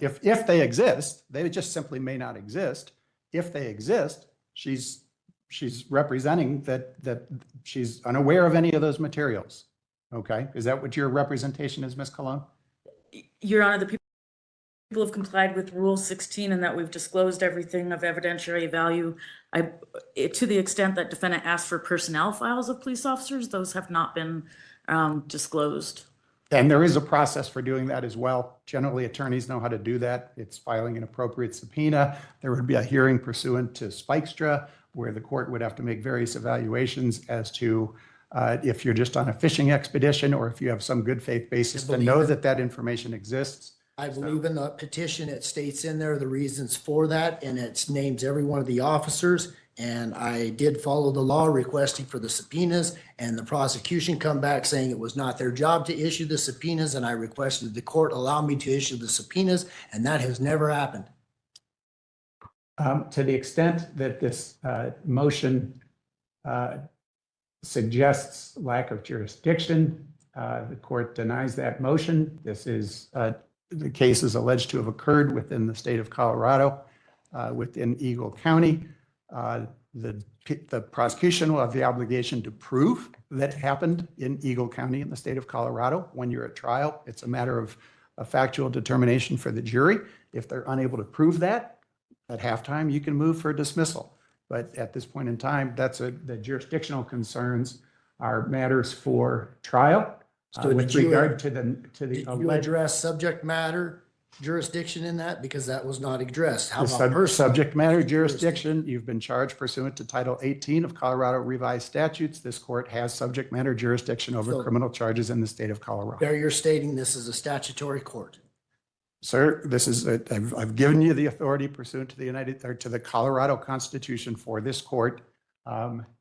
if they exist, they just simply may not exist. If they exist, she's representing that she's unaware of any of those materials. Okay, is that what your representation is, Ms. Colon? Your Honor, the people have complied with Rule 16 and that we've disclosed everything of evidentiary value. To the extent that defendant asked for personnel files of police officers, those have not been disclosed. And there is a process for doing that as well. Generally, attorneys know how to do that. It's filing an appropriate subpoena. There would be a hearing pursuant to Spikestra, where the court would have to make various evaluations as to if you're just on a fishing expedition or if you have some good faith basis to know that that information exists. I believe in the petition, it states in there the reasons for that, and it names every one of the officers. And I did follow the law requesting for the subpoenas, and the prosecution come back saying it was not their job to issue the subpoenas, and I requested the court allow me to issue the subpoenas, and that has never happened. To the extent that this motion suggests lack of jurisdiction, the court denies that motion. This is the case is alleged to have occurred within the state of Colorado, within Eagle County. The prosecution will have the obligation to prove that happened in Eagle County in the state of Colorado. When you're at trial, it's a matter of a factual determination for the jury. If they're unable to prove that, at halftime, you can move for dismissal. But at this point in time, the jurisdictional concerns are matters for trial. So with regard to the did you address subject matter jurisdiction in that? Because that was not addressed. How about personal subject matter jurisdiction? You've been charged pursuant to Title 18 of Colorado Revised Statutes. This court has subject matter jurisdiction over criminal charges in the state of Colorado. There you're stating this is a statutory court. Sir, this is I've given you the authority pursuant to the Colorado Constitution for this court.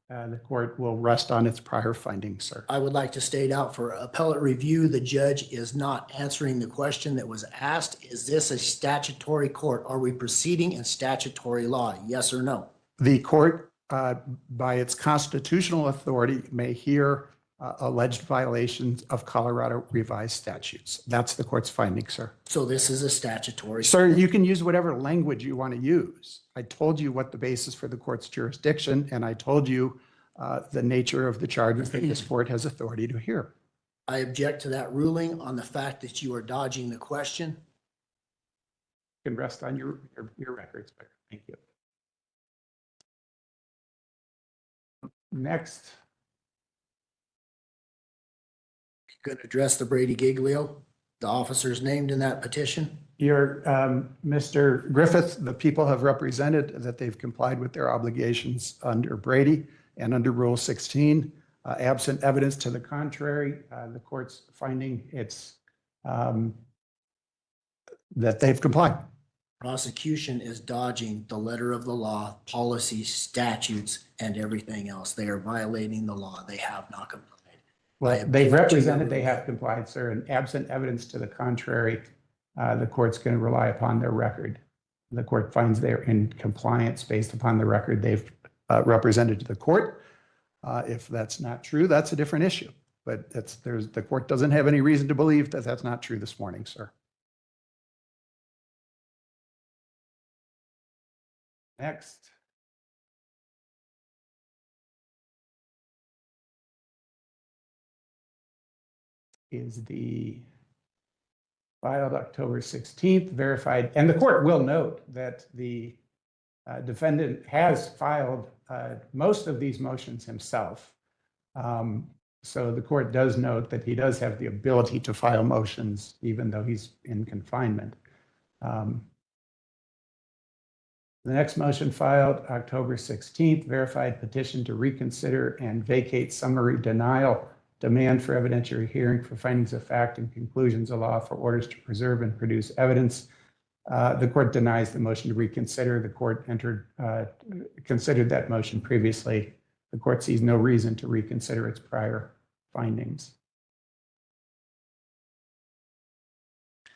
The court will rest on its prior findings, sir. I would like to state out for appellate review, the judge is not answering the question that was asked. Is this a statutory court? Are we proceeding in statutory law? Yes or no? The court, by its constitutional authority, may hear alleged violations of Colorado Revised Statutes. That's the court's finding, sir. So this is a statutory. Sir, you can use whatever language you want to use. I told you what the basis for the court's jurisdiction, and I told you the nature of the charges that this court has authority to hear. I object to that ruling on the fact that you are dodging the question. You can rest on your records, sir. Thank you. Next. Going to address the Brady Giglio, the officers named in that petition. Your Mr. Griffith, the people have represented that they've complied with their obligations under Brady and under Rule 16. Absent evidence to the contrary, the court's finding it's that they've complied. Prosecution is dodging the letter of the law, policies, statutes, and everything else. They are violating the law. They have not complied. Well, they've represented they have complied, sir, and absent evidence to the contrary, the court's going to rely upon their record. The court finds they're in compliance based upon the record they've represented to the court. If that's not true, that's a different issue. But the court doesn't have any reason to believe that that's not true this morning, sir. Next. Is the filed October 16th verified, and the court will note that the defendant has filed most of these motions himself. So the court does note that he does have the ability to file motions even though he's in confinement. The next motion filed October 16th, verified petition to reconsider and vacate summary denial, demand for evidentiary hearing for findings of fact and conclusions of law for orders to preserve and produce evidence. The court denies the motion to reconsider. The court considered that motion previously. The court sees no reason to reconsider its prior findings.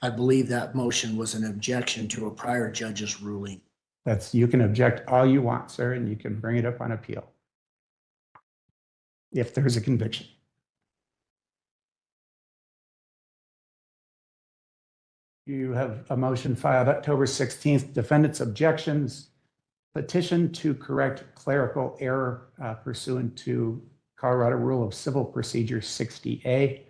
I believe that motion was an objection to a prior judge's ruling. You can object all you want, sir, and you can bring it up on appeal if there's a conviction. You have a motion filed October 16th, defendant's objections, petition to correct clerical error pursuant to Colorado Rule of Civil Procedure 60A.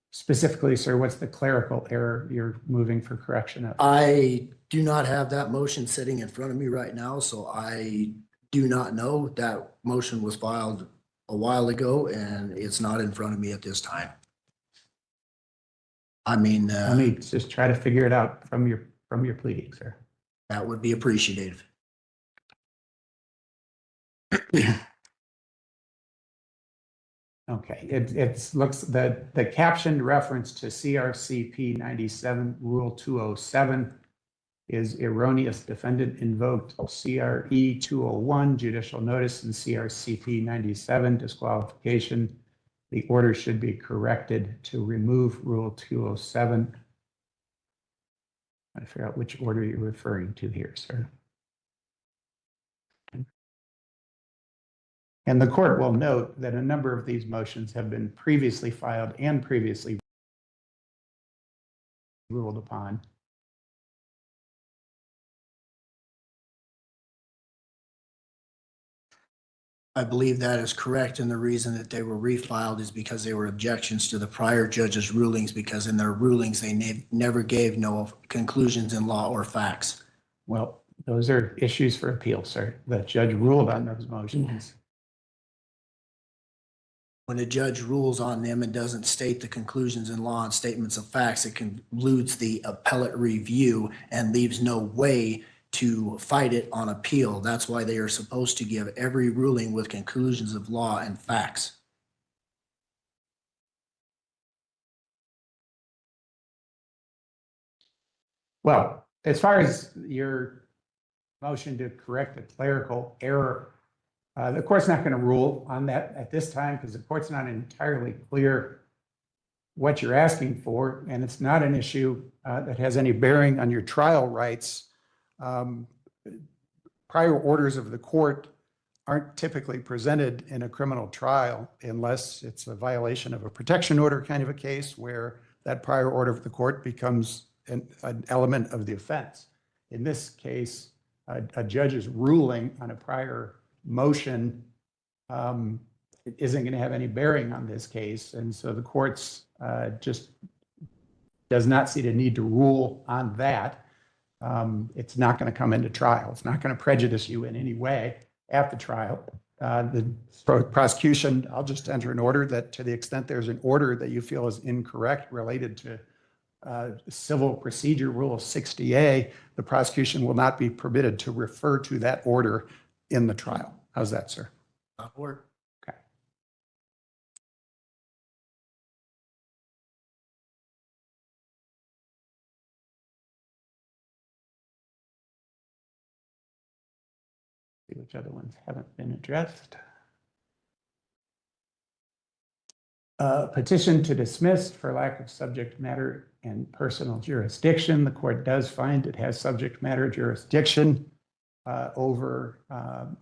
Specifically, sir, what's the clerical error you're moving for correction of? I do not have that motion sitting in front of me right now, so I do not know. That motion was filed a while ago and it's not in front of me at this time. I mean, Let me just try to figure it out from your pleading, sir. that would be appreciative. Okay, it looks the captioned reference to CRCP 97 Rule 207 is erroneous. Defendant invoked CRE 201 judicial notice and CRCP 97 disqualification. The order should be corrected to remove Rule 207. I figure out which order you're referring to here, sir. And the court will note that a number of these motions have been previously filed and previously ruled upon. I believe that is correct, and the reason that they were refiled is because they were objections to the prior judge's rulings, because in their rulings, they never gave no conclusions in law or facts. Well, those are issues for appeal, sir. The judge ruled on those motions. When a judge rules on them and doesn't state the conclusions in law and statements of facts, it concludes the appellate review and leaves no way to fight it on appeal. That's why they are supposed to give every ruling with conclusions of law and facts. Well, as far as your motion to correct a clerical error, the court's not going to rule on that at this time because the court's not entirely clear what you're asking for, and it's not an issue that has any bearing on your trial rights. Prior orders of the court aren't typically presented in a criminal trial unless it's a violation of a protection order kind of a case where that prior order of the court becomes an element of the offense. In this case, a judge's ruling on a prior motion isn't going to have any bearing on this case. And so the court's just does not see the need to rule on that. It's not going to come into trial. It's not going to prejudice you in any way at the trial. The prosecution, I'll just enter an order that to the extent there's an order that you feel is incorrect related to Civil Procedure Rule 60A, the prosecution will not be permitted to refer to that order in the trial. How's that, sir? That'll work. Okay. See which other ones haven't been addressed. Petition to dismiss for lack of subject matter and personal jurisdiction. The court does find it has subject matter jurisdiction over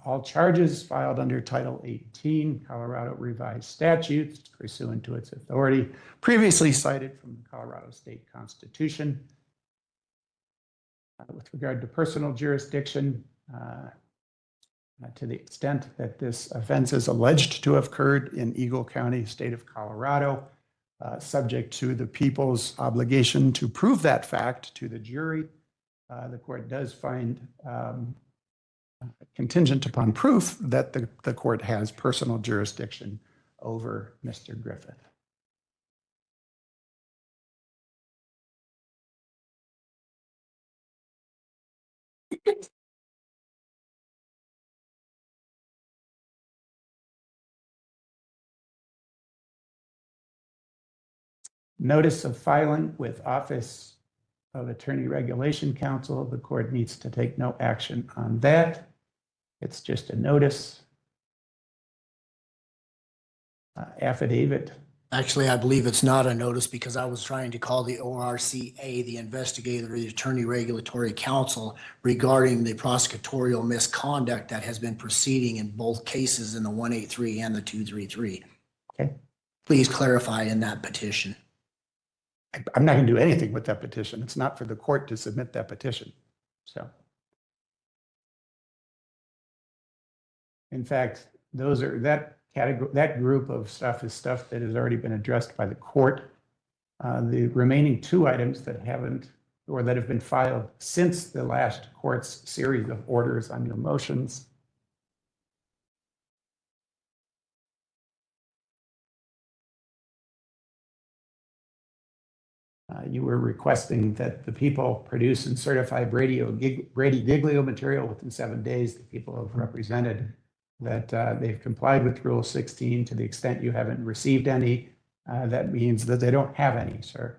all charges filed under Title 18 Colorado Revised Statutes pursuant to its authority previously cited from the Colorado State Constitution. With regard to personal jurisdiction, to the extent that this offense is alleged to have occurred in Eagle County, state of Colorado, subject to the people's obligation to prove that fact to the jury, the court does find contingent upon proof that the court has personal jurisdiction over Mr. Griffith. Notice of filing with Office of Attorney Regulation Counsel. The court needs to take no action on that. It's just a notice. Affidavit. Actually, I believe it's not a notice because I was trying to call the ORCA, the investigator, the Attorney Regulatory Counsel, regarding the prosecutorial misconduct that has been proceeding in both cases in the 183 and the 233. Okay. Please clarify in that petition. I'm not going to do anything with that petition. It's not for the court to submit that petition. So. In fact, that category, that group of stuff is stuff that has already been addressed by the court. The remaining two items that haven't, or that have been filed since the last court's series of orders on your motions. You were requesting that the people produce and certify Brady Giglio material within 7 days. The people have represented that they've complied with Rule 16 to the extent you haven't received any. That means that they don't have any, sir.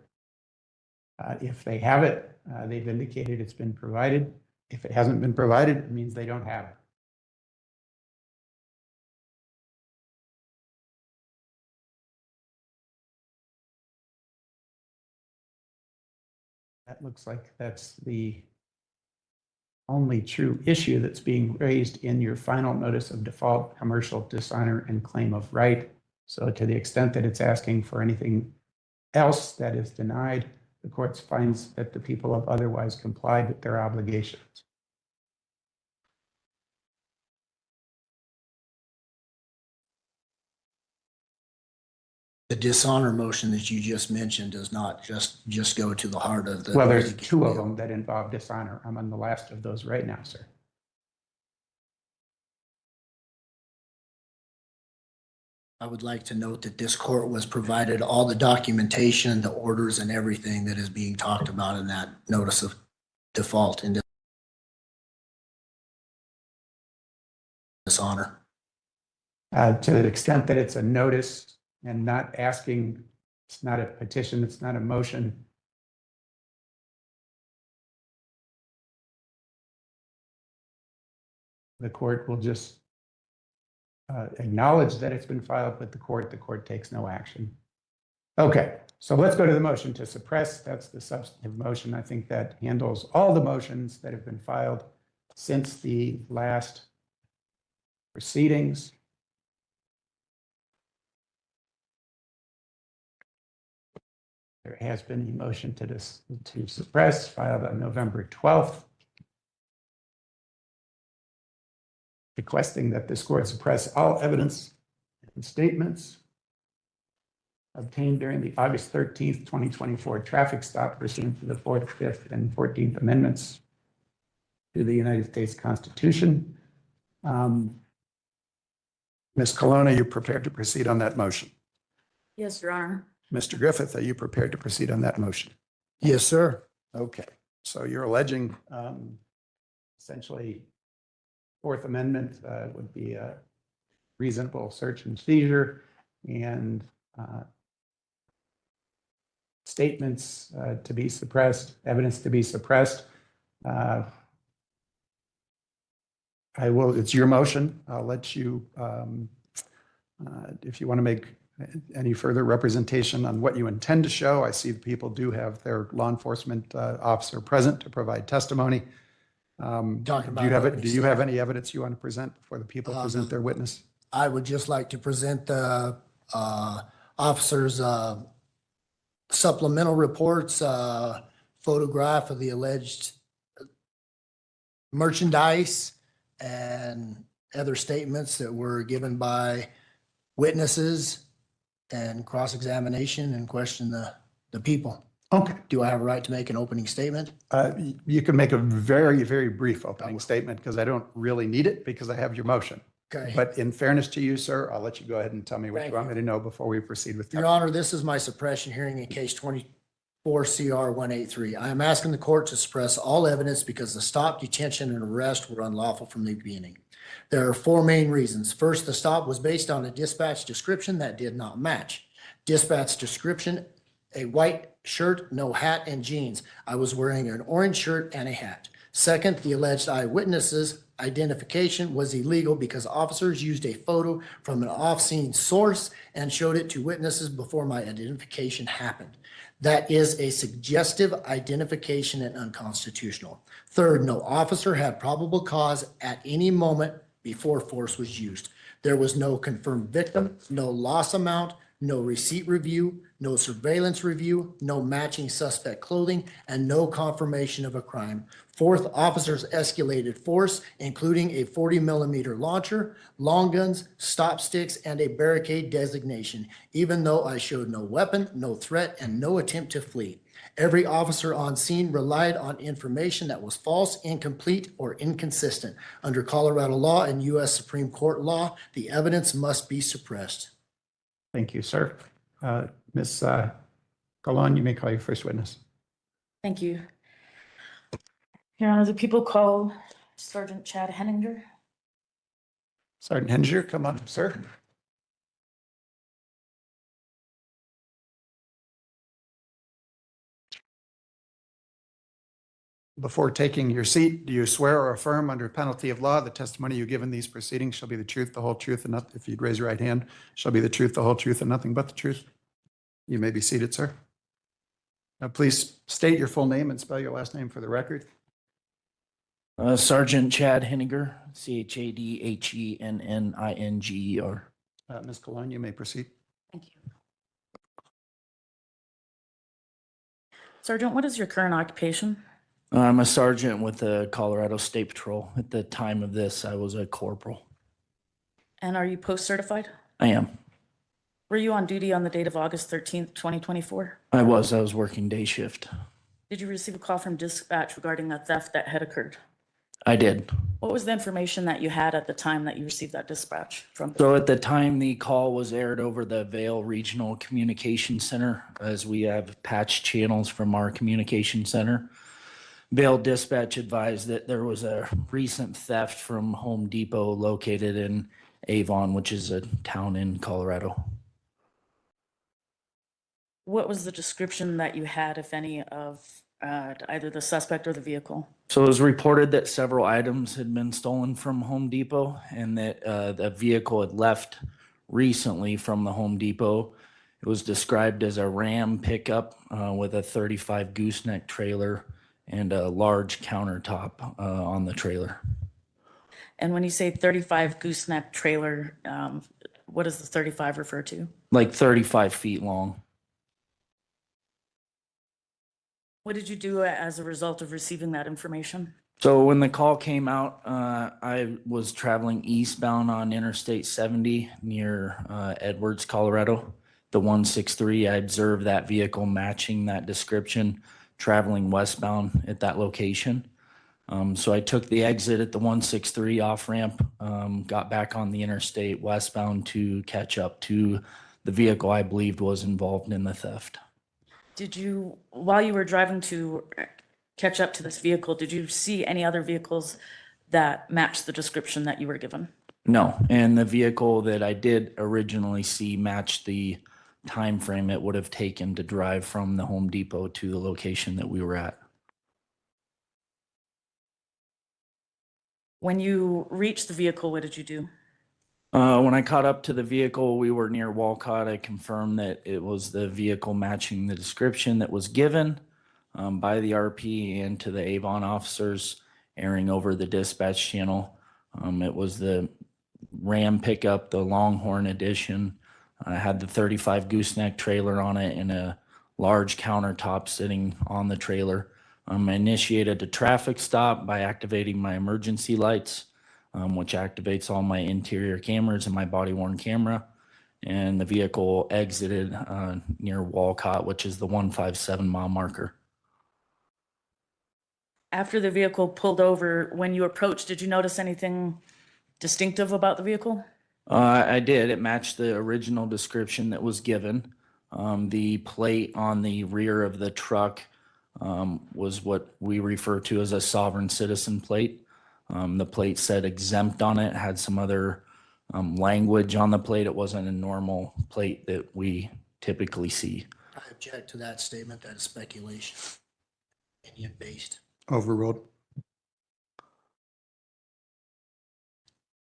If they have it, they've indicated it's been provided. If it hasn't been provided, it means they don't have it. That looks like that's the only true issue that's being raised in your final notice of default, commercial dishonor and claim of right. So to the extent that it's asking for anything else that is denied, the court finds that the people have otherwise complied with their obligations. The dishonor motion that you just mentioned does not just go to the heart of the. Well, there's two of them that involve dishonor. I'm on the last of those right now, sir. I would like to note that this court was provided all the documentation, the orders and everything that is being talked about in that notice of default and dishonor. To the extent that it's a notice and not asking, it's not a petition, it's not a motion. The court will just acknowledge that it's been filed with the court takes no action. Okay, so let's go to the motion to suppress. That's the substantive motion. I think that handles all the motions that have been filed since the last proceedings. There has been a motion to suppress filed on November 12th. Requesting that this court suppress all evidence and statements obtained during the August 13th, 2024 traffic stop pursuant to the 4th, 5th, and 14th Amendments to the United States Constitution. Ms. Colonna, are you prepared to proceed on that motion? Yes, Your Honor. Mr. Griffith, are you prepared to proceed on that motion? Yes, sir. Okay, so you're alleging essentially Fourth Amendment would be a reasonable search and seizure and statements to be suppressed, evidence to be suppressed. It's your motion. I'll let you, if you want to make any further representation on what you intend to show. I see the people do have their law enforcement officer present to provide testimony. Do you have any evidence you want to present before the people present their witness? I would just like to present the officer's supplemental reports, photograph of the alleged merchandise and other statements that were given by witnesses and cross-examination and question the people. Okay. Do I have a right to make an opening statement? You can make a very, very brief opening statement because I don't really need it because I have your motion. Okay. But in fairness to you, sir, I'll let you go ahead and tell me what you want me to know before we proceed with. Your Honor, this is my suppression hearing in case 24 CR 183. I am asking the court to suppress all evidence because the stop, detention, and arrest were unlawful from the beginning. There are four main reasons. First, the stop was based on a dispatch description that did not match. Dispatch description, a white shirt, no hat, and jeans. I was wearing an orange shirt and a hat. Second, the alleged eyewitnesses' identification was illegal because officers used a photo from an off-scene source and showed it to witnesses before my identification happened. That is a suggestive identification and unconstitutional. Third, no officer had probable cause at any moment before force was used. There was no confirmed victim, no loss amount, no receipt review, no surveillance review, no matching suspect clothing, and no confirmation of a crime. Fourth, officers escalated force, including a 40 millimeter launcher, long guns, stop sticks, and a barricade designation, even though I showed no weapon, no threat, and no attempt to flee. Every officer on scene relied on information that was false, incomplete, or inconsistent. Under Colorado law and U.S. Supreme Court law, the evidence must be suppressed. Thank you, sir. Ms. Galon, you may call your first witness. Thank you. Your Honor, the people call Sergeant Chad Henninger. Sergeant Henninger, come on, sir. Before taking your seat, do you swear or affirm under penalty of law the testimony you give in these proceedings shall be the truth, the whole truth, and nothing, if you'd raise your right hand, shall be the truth, the whole truth, and nothing but the truth? You may be seated, sir. Now, please state your full name and spell your last name for the record. Sergeant Chad Henninger, CHADHENNINGER. Ms. Galon, you may proceed. Thank you. Sergeant, what is your current occupation? I'm a sergeant with the Colorado State Patrol. At the time of this, I was a corporal. And are you post-certified? I am. Were you on duty on the date of August 13th, 2024? I was working day shift. Did you receive a call from dispatch regarding a theft that had occurred? I did. What was the information that you had at the time that you received that dispatch from? So at the time the call was aired over the Vail Regional Communication Center, as we have patch channels from our communication center. Vail dispatch advised that there was a recent theft from Home Depot located in Avon, which is a town in Colorado. What was the description that you had, if any, of either the suspect or the vehicle? So it was reported that several items had been stolen from Home Depot and that the vehicle had left recently from the Home Depot. It was described as a Ram pickup with a 35 gooseneck trailer and a large countertop on the trailer. And when you say 35 gooseneck trailer, what does the 35 refer to? Like 35 feet long. What did you do as a result of receiving that information? So when the call came out, I was traveling eastbound on Interstate 70 near Edwards, Colorado. The 163, I observed that vehicle matching that description, traveling westbound at that location. So I took the exit at the 163 off ramp, got back on the interstate westbound to catch up to the vehicle I believed was involved in the theft. Did you, while you were driving to catch up to this vehicle, did you see any other vehicles that matched the description that you were given? No, and the vehicle that I did originally see matched the time frame it would have taken to drive from the Home Depot to the location that we were at. When you reached the vehicle, what did you do? When I caught up to the vehicle, we were near Walcott. I confirmed that it was the vehicle matching the description that was given by the RP and to the Avon officers airing over the dispatch channel. It was the Ram pickup, the Longhorn edition. I had the 35 gooseneck trailer on it and a large countertop sitting on the trailer. I initiated a traffic stop by activating my emergency lights, which activates all my interior cameras and my body-worn camera. And the vehicle exited near Walcott, which is the 157 mile marker. After the vehicle pulled over, when you approached, did you notice anything distinctive about the vehicle? I did. It matched the original description that was given. The plate on the rear of the truck was what we refer to as a sovereign citizen plate. The plate said exempt on it, had some other language on the plate. It wasn't a normal plate that we typically see. I object to that statement. That is speculation. Opinion based. Overruled.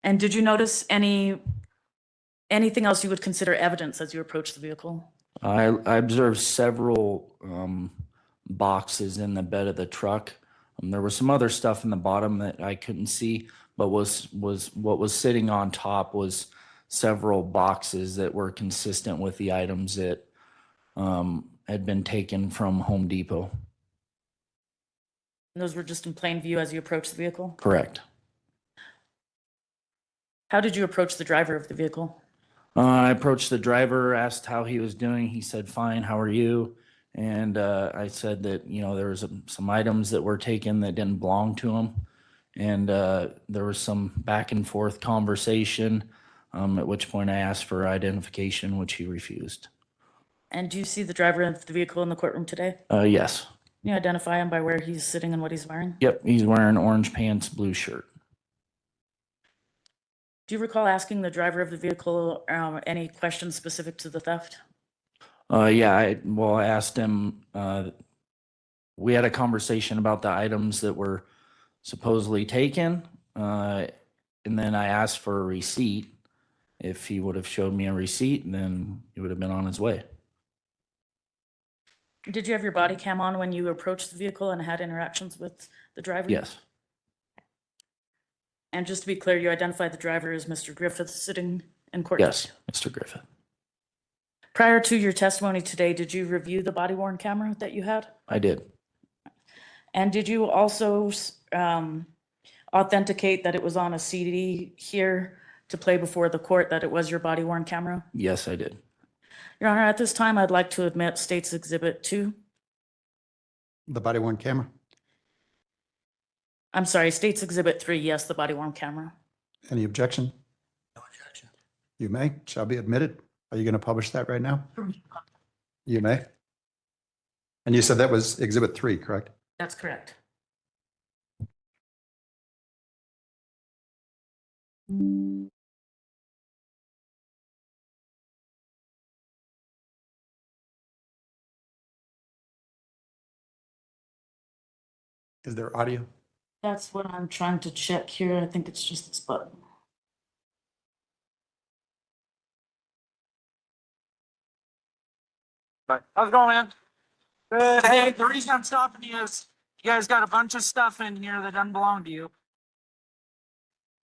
And did you notice anything else you would consider evidence as you approached the vehicle? I observed several boxes in the bed of the truck. There was some other stuff in the bottom that I couldn't see, but what was sitting on top was several boxes that were consistent with the items that had been taken from Home Depot. And those were just in plain view as you approached the vehicle? Correct. How did you approach the driver of the vehicle? I approached the driver, asked how he was doing. He said, "Fine, how are you?" And I said that, there was some items that were taken that didn't belong to him. And there was some back and forth conversation, at which point I asked for identification, which he refused. And do you see the driver of the vehicle in the courtroom today? Yes. Can you identify him by where he's sitting and what he's wearing? Yep, he's wearing orange pants, blue shirt. Do you recall asking the driver of the vehicle any questions specific to the theft? Yeah, I asked him, we had a conversation about the items that were supposedly taken. And then I asked for a receipt. If he would have showed me a receipt, then he would have been on his way. Did you have your body cam on when you approached the vehicle and had interactions with the driver? Yes. And just to be clear, you identified the driver as Mr. Griffith sitting in court? Yes, Mr. Griffith. Prior to your testimony today, did you review the body worn camera that you had? I did. And did you also authenticate that it was on a CD here to play before the court, that it was your body worn camera? Yes, I did. Your Honor, at this time, I'd like to admit State's Exhibit 2. The body worn camera. I'm sorry, State's Exhibit 3, yes, the body worn camera. Any objection? No objection. You may, shall be admitted. Are you going to publish that right now? You may. And you said that was Exhibit 3, correct? That's correct. Is there audio? That's what I'm trying to check here. I think it's just this button. How's it going, man? Good. Hey, the reason I'm stopping you is you guys got a bunch of stuff in here that doesn't belong to you.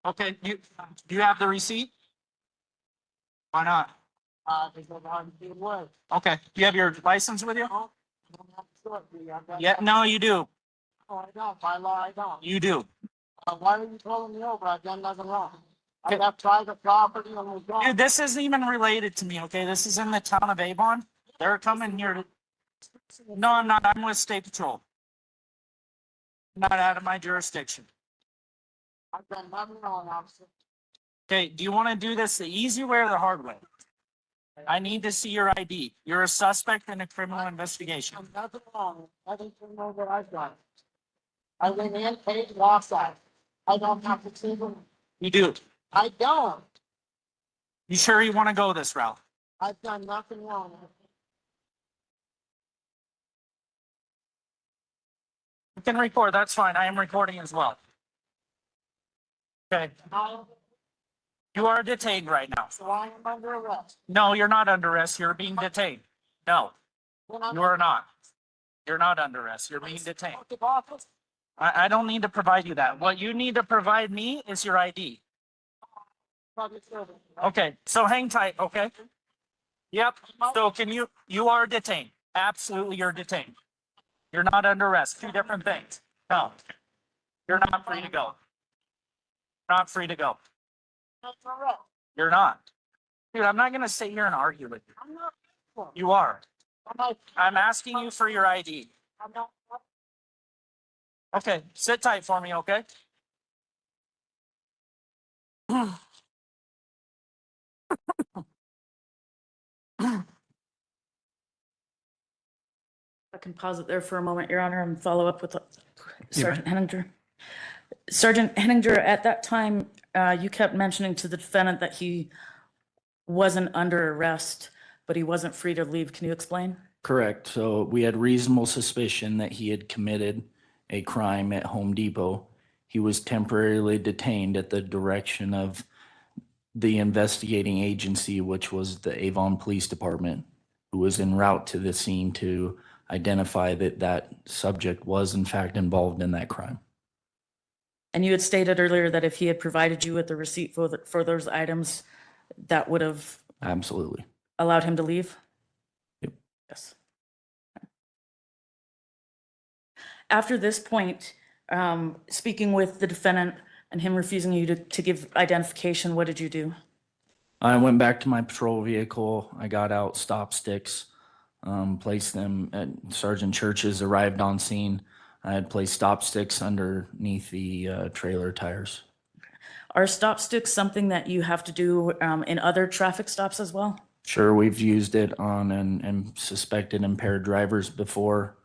Okay, do you have the receipt? Why not? Okay, do you have your license with you? Yeah, no, you do. No, I don't. By law, I don't. You do. Why are you pulling me over? I've done nothing wrong. I Okay. have private property and was wrong. Dude, this isn't even related to me, okay? This is in the town of Avon. They're coming here to, no, I'm not. I'm with State Patrol. Not out of my jurisdiction. I've done nothing wrong, officer. Okay, do you want to do this the easy way or the hard way? I need to see your ID. You're a suspect in a criminal investigation. I've done nothing wrong. Nothing to know what I've done. I went in, paid, lost that. I don't have to see them. You do. I don't. You sure you want to go this route? I've done nothing wrong. You can record, that's fine. I am recording as well. Okay, you are detained right now. So I am under arrest. No, you're not under arrest. You're being detained. No, When I'm you are not. You're not under arrest. You're being detained. at the office, I don't need to provide you that. What you need to provide me is your ID. public service. Okay, so hang tight, okay? Yep, so you are detained. Absolutely, you're detained. You're not under arrest. Two different things. No, you're not free to go. Not free to go. Under arrest. You're not. Dude, I'm not gonna sit here and argue with you. I'm not. You are. I'm I'm asking you for your ID. not. Okay, sit tight for me, okay? I can pause it there for a moment, Your Honor, and follow up with You Sergeant Henninger. Sergeant Henninger, at that time, you kept mentioning to the defendant that he wasn't under arrest, but he wasn't free to leave. Can you explain? Correct. So we had reasonable suspicion that he had committed a crime at Home Depot. He was temporarily detained at the direction of the investigating agency, which was the Avon Police Department, who was en route to the scene to identify that that subject was in fact involved in that crime. And you had stated earlier that if he had provided you with the receipt for those items, that would have Absolutely. allowed him to leave? Yep. Yes. After this point, speaking with the defendant and him refusing you to give identification, what did you do? I went back to my patrol vehicle. I got out stop sticks, placed them at Sergeant Church's arrived on scene. I had placed stop sticks underneath the trailer tires. Are stop sticks something that you have to do in other traffic stops as well? Sure, we've used it on and suspected impaired drivers before.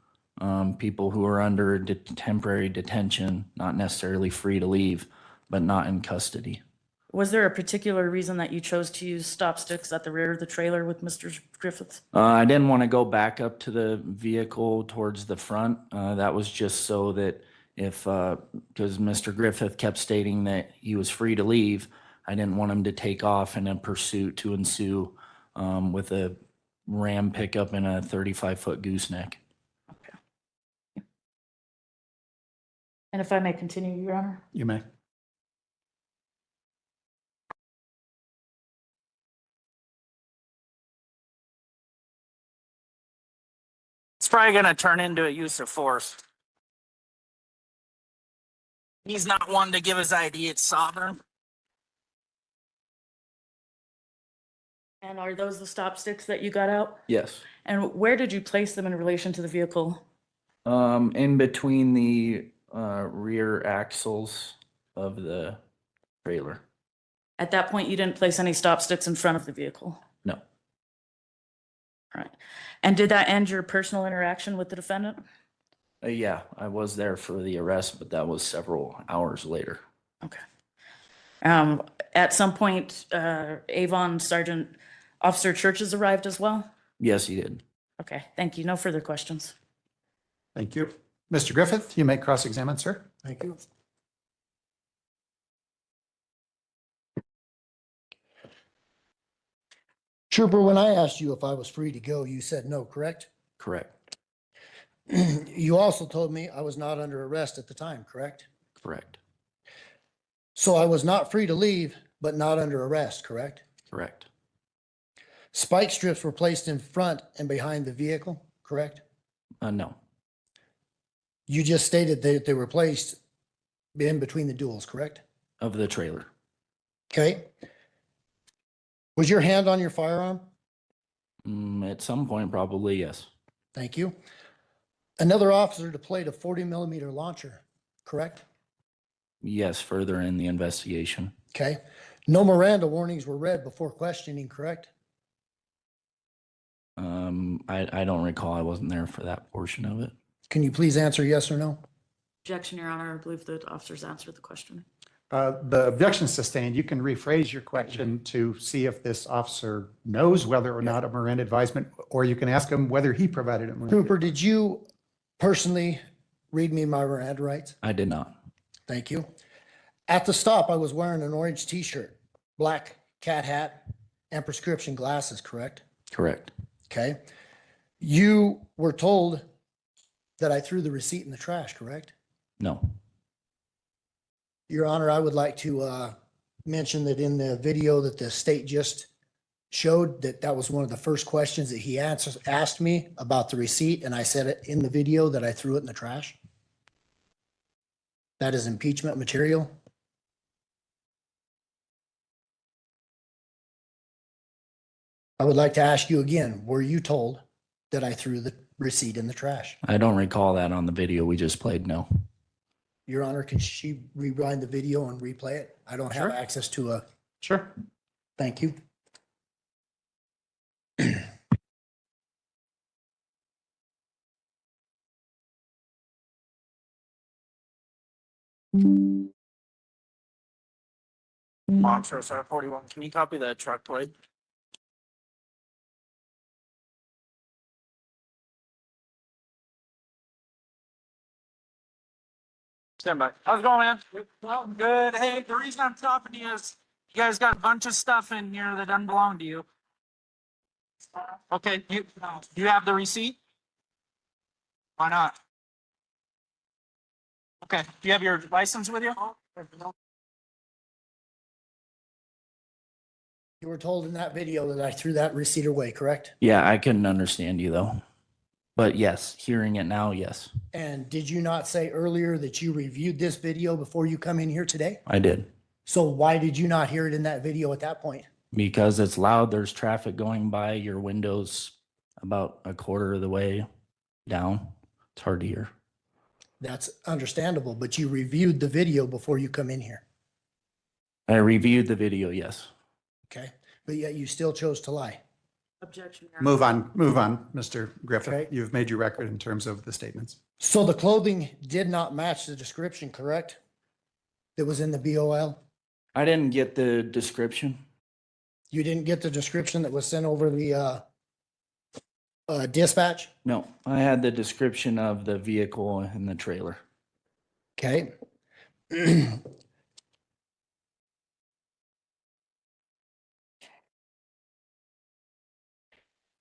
People who are under temporary detention, not necessarily free to leave, but not in custody. Was there a particular reason that you chose to use stop sticks at the rear of the trailer with Mr. Griffiths? I didn't want to go back up to the vehicle towards the front. That was just so that if, because Mr. Griffith kept stating that he was free to leave, I didn't want him to take off in a pursuit to ensue with a Ram pickup and a 35-foot gooseneck. And if I may continue, Your Honor? You may. It's probably gonna turn into a use of force. He's not one to give his ID, it's sovereign. And are those the stop sticks that you got out? Yes. And where did you place them in relation to the vehicle? In between the rear axles of the trailer. At that point, you didn't place any stop sticks in front of the vehicle? No. All right. And did that end your personal interaction with the defendant? Yeah, I was there for the arrest, but that was several hours later. Okay. At some point, Avon Sergeant Officer Churches arrived as well? Yes, he did. Okay, thank you. No further questions. Thank you. Mr. Griffith, you may cross-examine, sir. Thank you. Trooper, when I asked you if I was free to go, you said no, correct? Correct. You also told me I was not under arrest at the time, correct? Correct. So I was not free to leave, but not under arrest, correct? Correct. Spike strips were placed in front and behind the vehicle, correct? No. You just stated that they were placed in between the duals, correct? Of the trailer. Okay. Was your hand on your firearm? At some point, probably, yes. Thank you. Another officer deployed a 40-millimeter launcher, correct? Yes, further in the investigation. Okay. No Miranda warnings were read before questioning, correct? I don't recall. I wasn't there for that portion of it. Can you please answer yes or no? Objection, Your Honor. I believe the officers answered the question. The objection is sustained. You can rephrase your question to see if this officer knows whether or not a Miranda advisement, or you can ask him whether he provided a Miranda. Cooper, did you personally read me my Miranda rights? I did not. Thank you. At the stop, I was wearing an orange t-shirt, black cat hat, and prescription glasses, correct? Correct. Okay. You were told that I threw the receipt in the trash, correct? No. Your Honor, I would like to mention that in the video that the state just showed, that was one of the first questions that he asked me about the receipt, and I said it in the video that I threw it in the trash. That is impeachment material. I would like to ask you again, were you told that I threw the receipt in the trash? I don't recall that on the video we just played, no. Your Honor, can she rewind the video and replay it? I don't have Sure. access to a, Sure. thank you. Officer, sir, 41, can you copy the truck plate? Stand by. How's it going, man? Well, good. Hey, the reason I'm stopping you is you guys got a bunch of stuff in here that doesn't belong to you. Okay, you have the receipt? Why not? Okay, do you have your license with you? You were told in that video that I threw that receipt away, correct? Yeah, I couldn't understand you though. But yes, hearing it now, yes, And did you not say earlier that you reviewed this video before you come in here today? I did. So why did you not hear it in that video at that point? Because it's loud, there's traffic going by, your window's about a quarter of the way down. It's hard to hear. That's understandable, but you reviewed the video before you come in here, I reviewed the video, yes. okay? But yet you still chose to lie. Objection. Your Honor. Move on, Mr. Griffith. Okay. You've made your record in terms of the statements. So the clothing did not match the description, correct? That was in the BOL? I didn't get the description. You didn't get the description that was sent over the dispatch? No, I had the description of the vehicle and the trailer. Okay.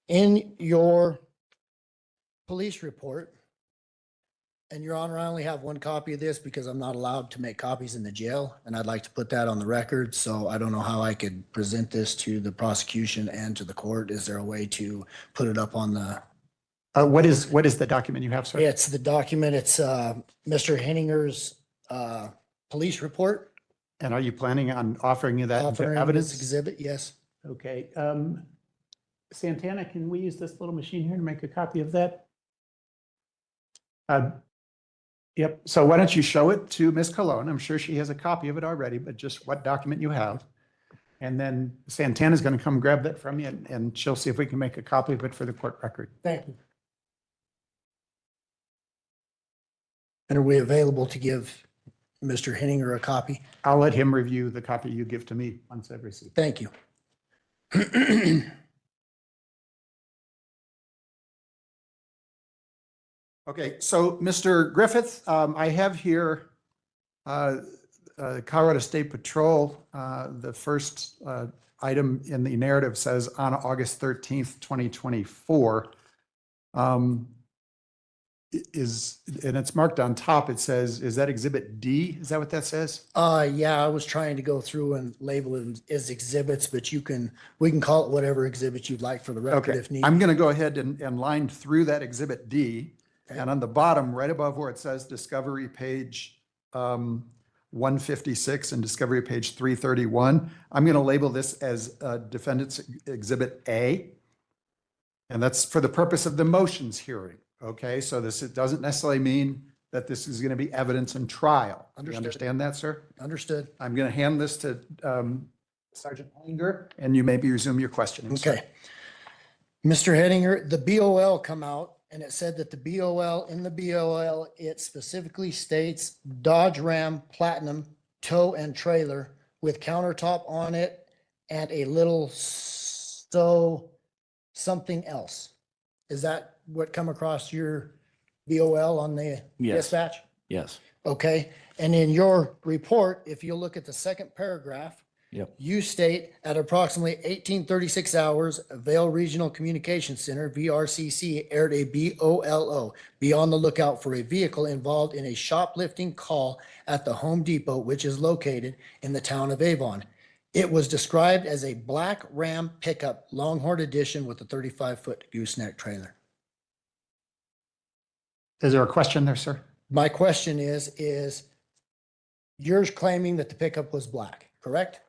In your police report, and Your Honor, I only have one copy of this because I'm not allowed to make copies in the jail, and I'd like to put that on the record, so I don't know how I could present this to the prosecution and to the court. Is there a way to put it up on the? What is the document you have, sir? It's the document, it's Mr. Henninger's police report. And are you planning on offering that into Offering this evidence? exhibit, yes. Okay. Santana, can we use this little machine here to make a copy of that? Yep. So why don't you show it to Ms. Cologne? I'm sure she has a copy of it already, but just what document you have. And then Santana's going to come grab that from you and she'll see if we can make a copy of it for the court record. Thank you. And are we available to give Mr. Henninger a copy? I'll let him review the copy you give to me once I've received. Thank you. Okay, so Mr. Griffith, I have here Colorado State Patrol. The first item in the narrative says on August 13th, 2024. And it's marked on top. It says, is that Exhibit D? Is that what that says? Yeah, I was trying to go through and label it as exhibits, but we can call it whatever exhibit you'd like for the record Okay, if needed. I'm going to go ahead and line through that Exhibit D. Okay. And on the bottom, right above where it says Discovery page 156 and Discovery page 331, I'm going to label this as Defendant's Exhibit A. And that's for the purpose of the motions hearing. Okay, so it doesn't necessarily mean that this is going to be evidence in trial. You Understood. understand that, sir? Understood. I'm going to hand this to Sergeant Hollinger, and you maybe resume your questioning. sir. Okay. Mr. Henninger, the BOL come out and it said that the BOL, in the BOL, it specifically states Dodge Ram Platinum tow and trailer with countertop on it and a little something else. Is that what come across your BOL on the Yes. dispatch? Yes. Okay, and in your report, if you look at the second paragraph, Yep. you state at approximately 1836 hours, Vail Regional Communications Center, VRCC, aired a BOLO. Be on the lookout for a vehicle involved in a shoplifting call at the Home Depot, which is located in the town of Avon. It was described as a black Ram pickup, Longhorn edition with a 35-foot gooseneck trailer. Is there a question there, sir? My question is you're claiming that the pickup was black, correct?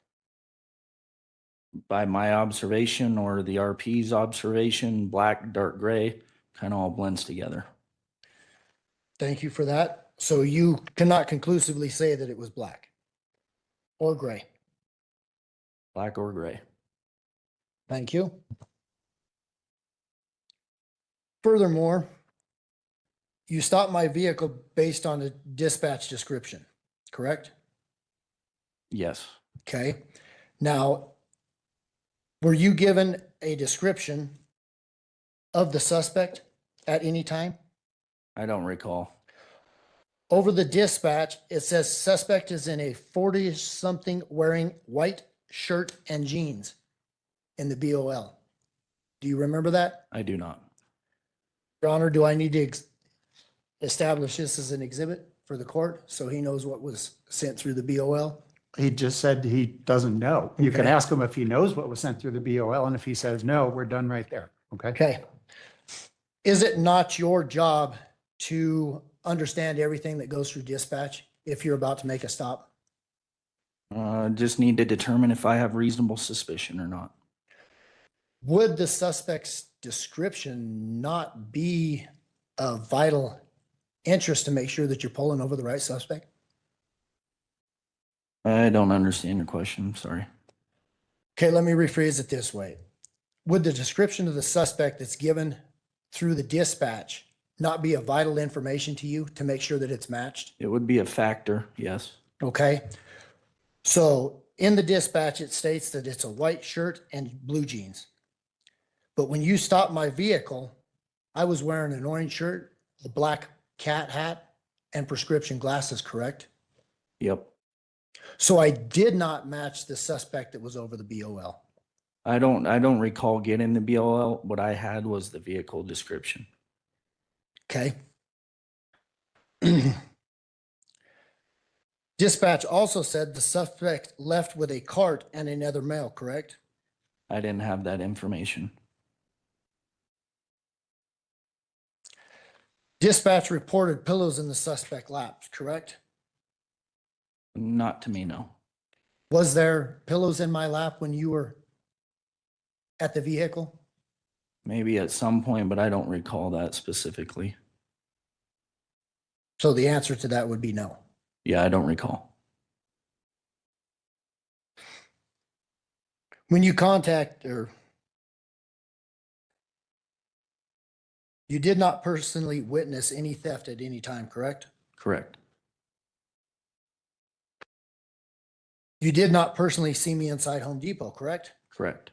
By my observation or the RP's observation, black, dark gray, kind of all blends together. Thank you for that. So you cannot conclusively say that it was black or gray. Black or gray. Thank you. Furthermore, you stopped my vehicle based on a dispatch description, correct? Yes. Okay. Now, were you given a description of the suspect at any time? I don't recall. Over the dispatch, it says suspect is in a 40-something wearing white shirt and jeans in the BOL. Do you remember that? I do not. Your Honor, do I need to establish this as an exhibit for the court so he knows what was sent through the BOL? He just said he doesn't know. You can Okay. ask him if he knows what was sent through the BOL, and if he says no, we're done right there. Okay? Okay. Is it not your job to understand everything that goes through dispatch if you're about to make a stop? Just need to determine if I have reasonable suspicion or not. Would the suspect's description not be of vital interest to make sure that you're pulling over the right suspect? I don't understand your question. I'm sorry. Okay, let me rephrase it this way. Would the description of the suspect that's given through the dispatch not be of vital information to you to make sure that it's matched? It would be a factor, yes. Okay. So in the dispatch, it states that it's a white shirt and blue jeans. But when you stopped my vehicle, I was wearing an orange shirt, a black cat hat, and prescription glasses, correct? Yep. So I did not match the suspect that was over the BOL. I don't recall getting the BLL. What I had was the vehicle description. Okay. Dispatch also said the suspect left with a cart and another male, correct? I didn't have that information. Dispatch reported pillows in the suspect laps, correct? Not to me, no. Was there pillows in my lap when you were at the vehicle? Maybe at some point, but I don't recall that specifically. So the answer to that would be no. Yeah, I don't recall. When you contact or you did not personally witness any theft at any time, correct? Correct. You did not personally see me inside Home Depot, correct? Correct.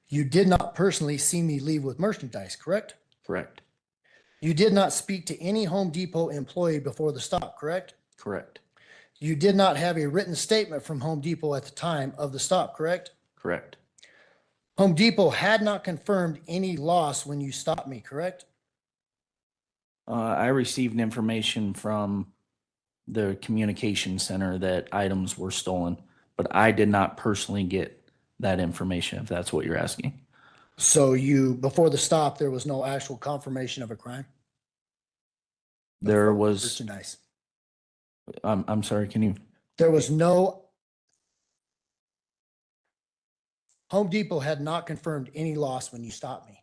You did not personally see me leave with merchandise, correct? Correct. You did not speak to any Home Depot employee before the stop, correct? Correct. You did not have a written statement from Home Depot at the time of the stop, correct? Correct. Home Depot had not confirmed any loss when you stopped me, correct? I received information from the communication center that items were stolen, but I did not personally get that information, if that's what you're asking. So you, before the stop, there was no actual confirmation of a crime? There was, Merchandise. I'm sorry, can you, There was no. Home Depot had not confirmed any loss when you stopped me.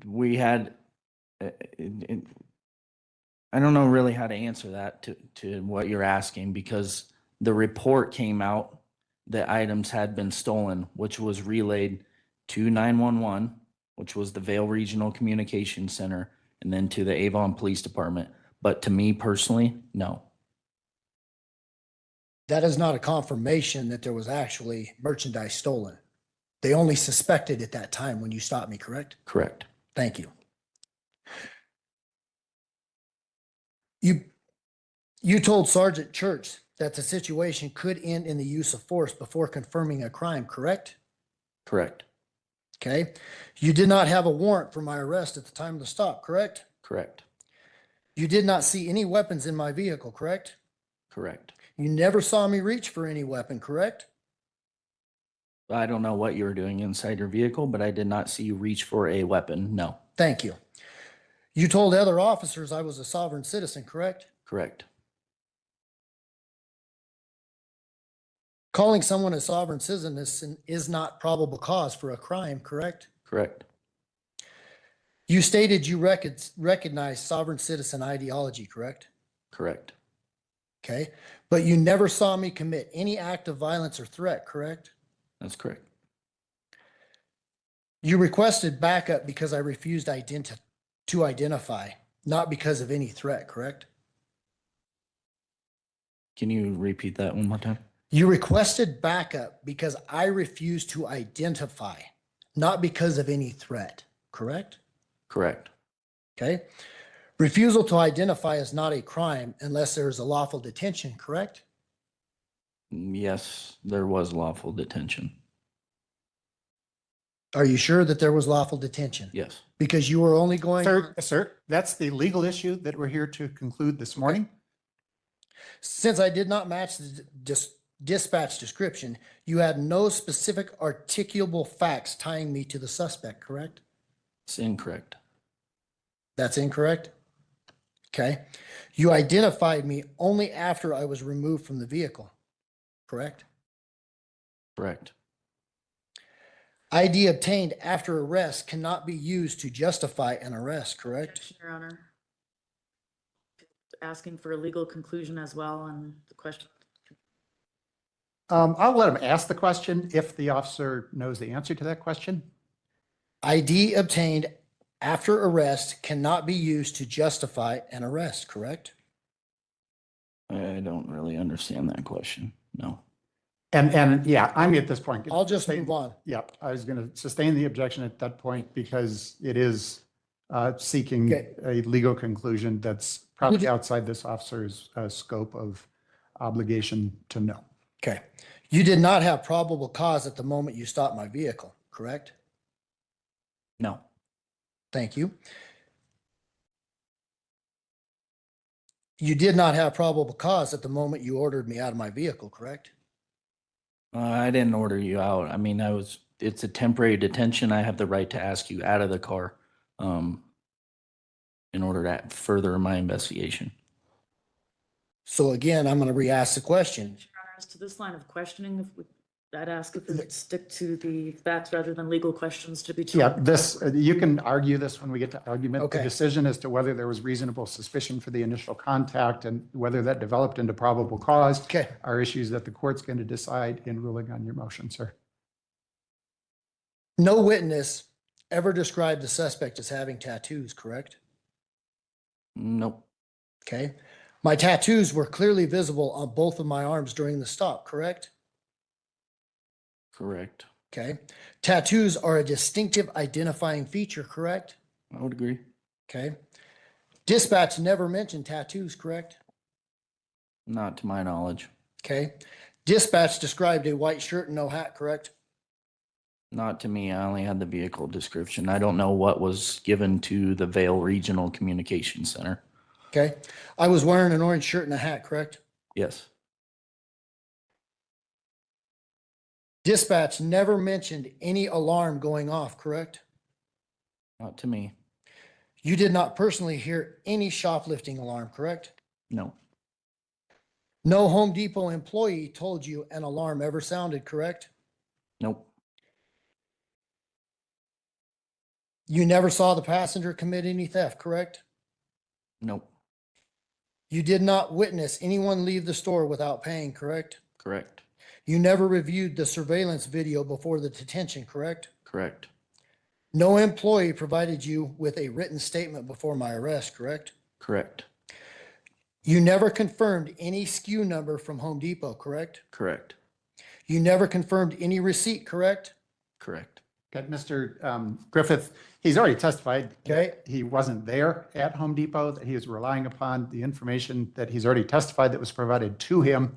we had, I don't know really how to answer that to what you're asking, because the report came out that items had been stolen, which was relayed to 911, which was the Vail Regional Communication Center, and then to the Avon Police Department. But to me personally, no. That is not a confirmation that there was actually merchandise stolen. They only suspected at that time when you stopped me, correct? Correct. Thank you. You told Sergeant Church that the situation could end in the use of force before confirming a crime, correct? Correct. Okay. You did not have a warrant for my arrest at the time of the stop, correct? Correct. You did not see any weapons in my vehicle, correct? Correct. You never saw me reach for any weapon, correct? I don't know what you were doing inside your vehicle, but I did not see you reach for a weapon. No. Thank you. You told other officers I was a sovereign citizen, correct? Correct. Calling someone a sovereign citizen is not probable cause for a crime, correct? Correct. You stated you recognize sovereign citizen ideology, correct? Correct. Okay. But you never saw me commit any act of violence or threat, correct? That's correct. You requested backup because I refused to identify, not because of any threat, correct? Can you repeat that one more time? You requested backup because I refused to identify, not because of any threat, correct? Correct. Okay. Refusal to identify is not a crime unless there is a lawful detention, correct? Yes, there was lawful detention. Are you sure that there was lawful detention? Yes. Because you were only going. Sir, that's the legal issue that we're here to conclude this morning. Since I did not match the dispatch description, you had no specific articulable facts tying me to the suspect, correct? It's incorrect. That's incorrect? Okay. You identified me only after I was removed from the vehicle, correct? Correct. ID obtained after arrest cannot be used to justify an arrest, correct? Objection, Your Honor. Asking for a legal conclusion as well on the question. I'll let him ask the question if the officer knows the answer to that question. ID obtained after arrest cannot be used to justify an arrest, correct? I don't really understand that question. No. And yeah, I'm at this point. I'll just move on. Yep, I was going to sustain the objection at that point because it is seeking Okay. a legal conclusion that's probably outside this officer's scope of obligation to know. Okay. You did not have probable cause at the moment you stopped my vehicle, correct? No. Thank you. You did not have probable cause at the moment you ordered me out of my vehicle, correct? I didn't order you out. I mean, it's a temporary detention. I have the right to ask you out of the car in order to further my investigation. So again, I'm going to re-ask the question. Your Honor, as to this line of questioning, I'd ask if we would stick to the facts rather than legal questions to be Yeah, told. this, you can argue this when we get to argument. The Okay. decision as to whether there was reasonable suspicion for the initial contact and whether that developed into probable cause Okay. are issues that the court's going to decide in ruling on your motion, sir. No witness ever described the suspect as having tattoos, correct? Nope. Okay. My tattoos were clearly visible on both of my arms during the stop, correct? Correct. Okay. Tattoos are a distinctive identifying feature, correct? I would agree. Okay. Dispatch never mentioned tattoos, correct? Not to my knowledge. Okay. Dispatch described a white shirt and no hat, correct? Not to me. I only had the vehicle description. I don't know what was given to the Vale Regional Communication Center. Okay. I was wearing an orange shirt and a hat, correct? Yes. Dispatch never mentioned any alarm going off, correct? Not to me. You did not personally hear any shoplifting alarm, correct? No. No Home Depot employee told you an alarm ever sounded, correct? Nope. You never saw the passenger commit any theft, correct? Nope. You did not witness anyone leave the store without paying, correct? Correct. You never reviewed the surveillance video before the detention, correct? Correct. No employee provided you with a written statement before my arrest, correct? Correct. You never confirmed any SKU number from Home Depot, correct? Correct. You never confirmed any receipt, correct? Correct. Okay, Mr. Griffith, he's already testified. Okay. He wasn't there at Home Depot, that he was relying upon the information that he's already testified that was provided to him.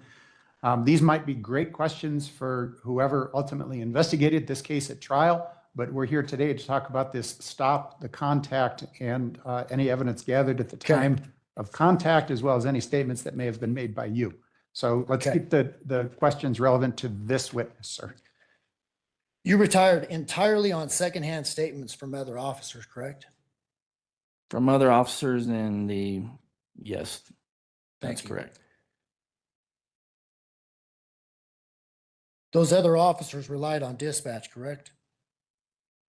These might be great questions for whoever ultimately investigated this case at trial, but we're here today to talk about this stop, the contact, and any evidence gathered at the time of contact, as well as any statements that may have been made by you. So let's Okay. keep the questions relevant to this witness, sir. You retired entirely on secondhand statements from other officers, correct? From other officers in the, yes, that's Thank you. correct. Those other officers relied on dispatch, correct?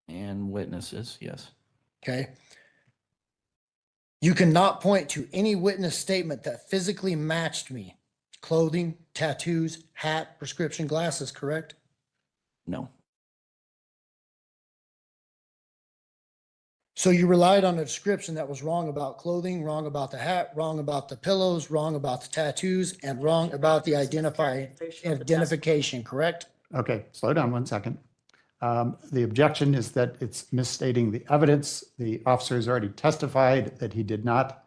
And witnesses, yes. Okay. You cannot point to any witness statement that physically matched me. Clothing, tattoos, hat, prescription glasses, correct? No. So you relied on a description that was wrong about clothing, wrong about the hat, wrong about the pillows, wrong about the tattoos, and wrong about the identification, correct? Okay, slow down one second. The objection is that it's misstating the evidence. The officer has already testified that he did not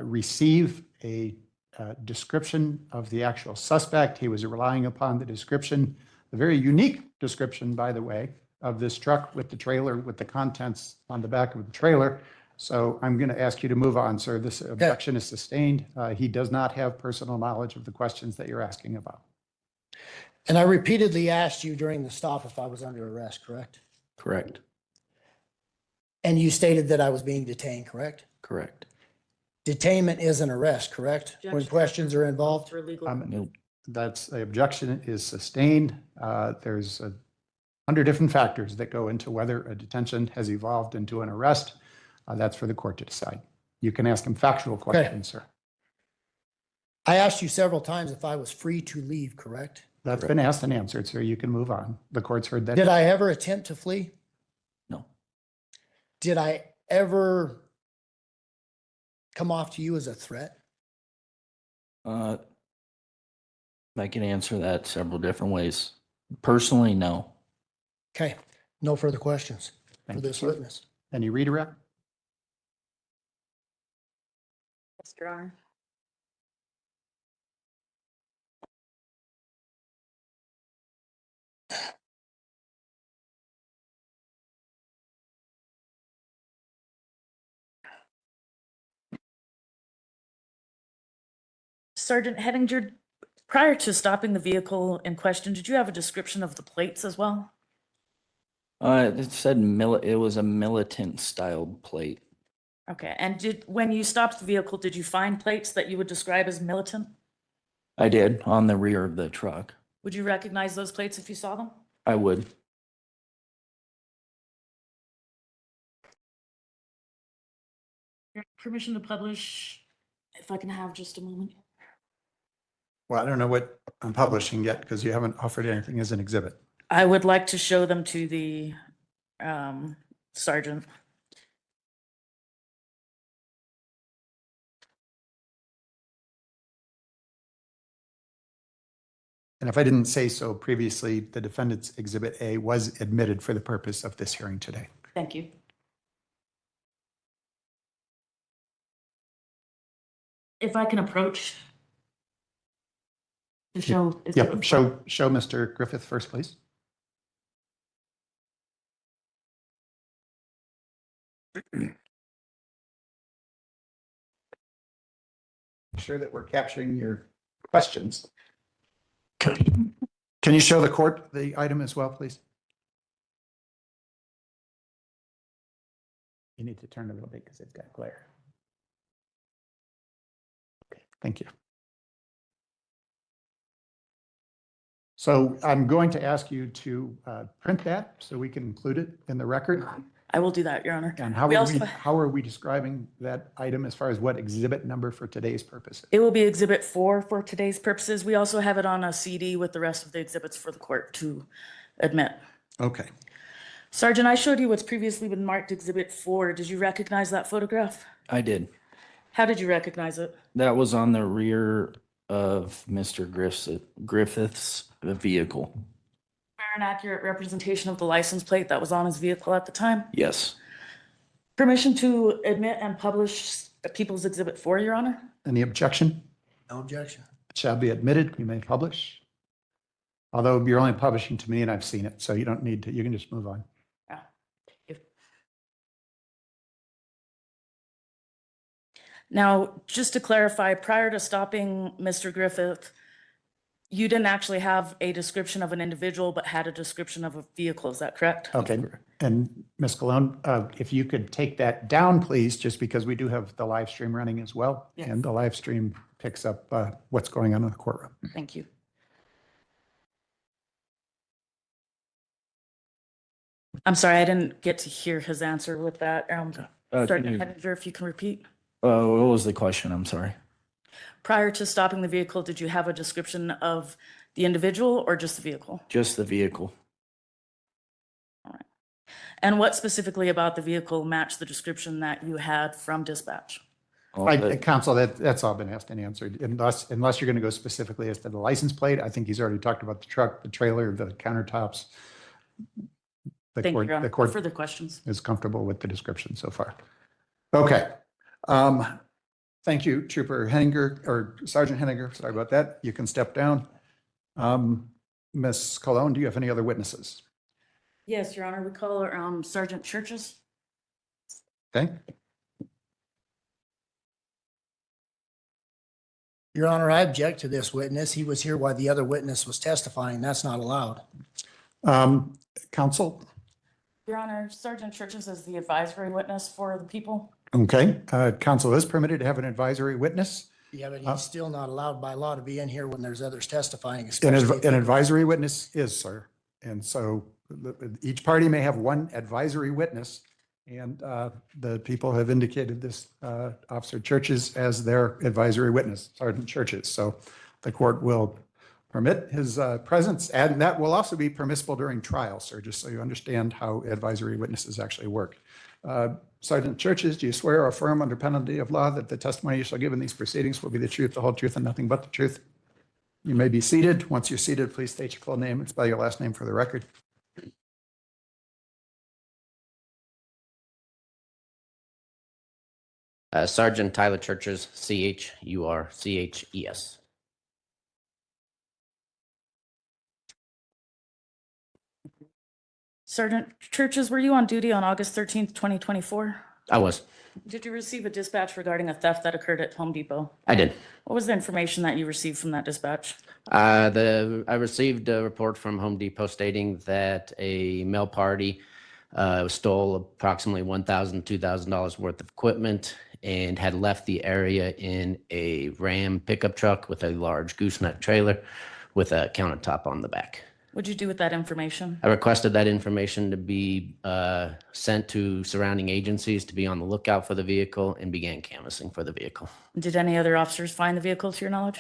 receive a description of the actual suspect. He was relying upon the description, the very unique description, by the way, of this truck with the trailer, with the contents on the back of the trailer, So I'm going to ask you to move on, sir. This objection is sustained. He does not have personal knowledge of the questions that you're asking about. And I repeatedly asked you during the stop if I was under arrest, correct? Correct. And you stated that I was being detained, correct? Correct. Detainment is an arrest, correct? When Objection. questions are involved? For legal. Nope. That's, the objection is sustained. There's 100 different factors that go into whether a detention has evolved into an arrest. That's for the court to decide. You can ask him factual questions, sir. I asked you several times if I was free to leave, correct? That's been asked and answered, sir. You can move on. The court's heard that. Did I ever attempt to flee? No. Did I ever come off to you as a threat? I can answer that several different ways. Personally, no. Okay, no further questions for Thank you, this sir. witness. Any redirect? Yes, Your Honor. Sergeant Hettinger, prior to stopping the vehicle in question, did you have a description of the plates as well? It said it was a militant styled plate. Okay, and when you stopped the vehicle, did you find plates that you would describe as militant? I did on the rear of the truck. Would you recognize those plates if you saw them? I would. Permission to publish, if I can have just a moment. Well, I don't know what I'm publishing yet because you haven't offered anything as an exhibit. I would like to show them to the sergeant. And if I didn't say so previously, the defendant's Exhibit A was admitted for the purpose of this hearing today. Thank you. If I can approach to show. Yep, show Mr. Griffith first, please. Sure that we're capturing your questions. Can you show the court the item as well, please? You need to turn a little bit because it's got glare. Okay, thank you. So I'm going to ask you to print that so we can include it in the record. I will do that, Your Honor. And We how are we describing that item as far as what exhibit number for today's purposes? It will be Exhibit 4 for today's purposes. We also have it on a CD with the rest of the exhibits for the court to admit. Okay. Sergeant, I showed you what's previously been marked Exhibit 4. Did you recognize that photograph? I did. How did you recognize it? That was on the rear of Mr. Griffith's vehicle. Fair and accurate representation of the license plate that was on his vehicle at the time? Yes. Permission to admit and publish People's Exhibit 4, Your Honor? Any objection? No objection. It shall be admitted. You may publish. Although you're only publishing to me and I've seen it, so you don't need to, you can just move on. Yeah. Thank you. Now, just to clarify, prior to stopping Mr. Griffith, you didn't actually have a description of an individual, but had a description of a vehicle. Is that correct? Okay. And Ms. Cologne, if you could take that down, please, just because we do have the live stream running as well. Yes. And the live stream picks up what's going on in the courtroom. Thank you. I'm sorry, I didn't get to hear his answer with that. Sergeant Hettinger, if you can repeat. What was the question? I'm sorry. Prior to stopping the vehicle, did you have a description of the individual or just the vehicle? Just the vehicle. And what specifically about the vehicle matched the description that you had from dispatch? Counsel, that's all been asked and answered. Unless you're going to go specifically as to the license plate, I think he's already talked about the truck, the trailer, the countertops. Thank you, Your Honor. The No court further questions. is comfortable with the description so far. Okay. Thank you, Trooper Henninger, or Sergeant Henninger. Sorry about that. You can step down. Ms. Cologne, do you have any other witnesses? Yes, Your Honor. We call her Sergeant Churches. Okay. Your Honor, I object to this witness. He was here while the other witness was testifying. That's not allowed. Counsel? Your Honor, Sergeant Churches is the advisory witness for the people. Okay, counsel is permitted to have an advisory witness. Yeah, but he's still not allowed by law to be in here when there's others testifying, An especially. if an he- advisory witness is, sir. And so each party may have one advisory witness. And the people have indicated this Officer Churches as their advisory witness, Sergeant Churches. So the court will permit his presence, and that will also be permissible during trial, sir, just so you understand how advisory witnesses actually work. Sergeant Churches, do you swear or affirm under penalty of law that the testimony you shall give in these proceedings will be the truth, the whole truth, and nothing but the truth? You may be seated. Once you're seated, please state your full name and spell your last name for the record. Sergeant Tyler Churches, Churches. Sergeant Churches, were you on duty on August 13th, 2024? I was. Did you receive a dispatch regarding a theft that occurred at Home Depot? I did. What was the information that you received from that dispatch? I received a report from Home Depot stating that a male party stole approximately $1,000, $2,000 worth of equipment and had left the area in a Ram pickup truck with a large gooseneck trailer with a countertop on the back. What'd you do with that information? I requested that information to be sent to surrounding agencies to be on the lookout for the vehicle and began canvassing for the vehicle. Did any other officers find the vehicle to your knowledge?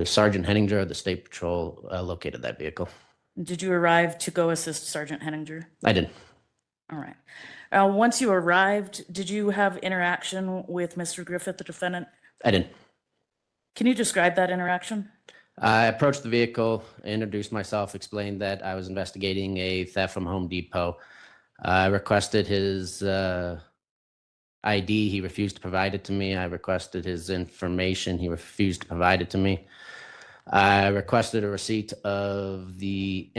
Sergeant Henninger of the State Patrol located that vehicle. Did you arrive to go assist Sergeant Henninger? I did. All right. Once you arrived, did you have interaction with Mr. Griffith, the defendant? I did. Can you describe that interaction? I approached the vehicle, introduced myself, explained that I was investigating a theft from Home Depot. I requested his ID. He refused to provide it to me. I requested his information. He refused to provide it to me. I requested a receipt of the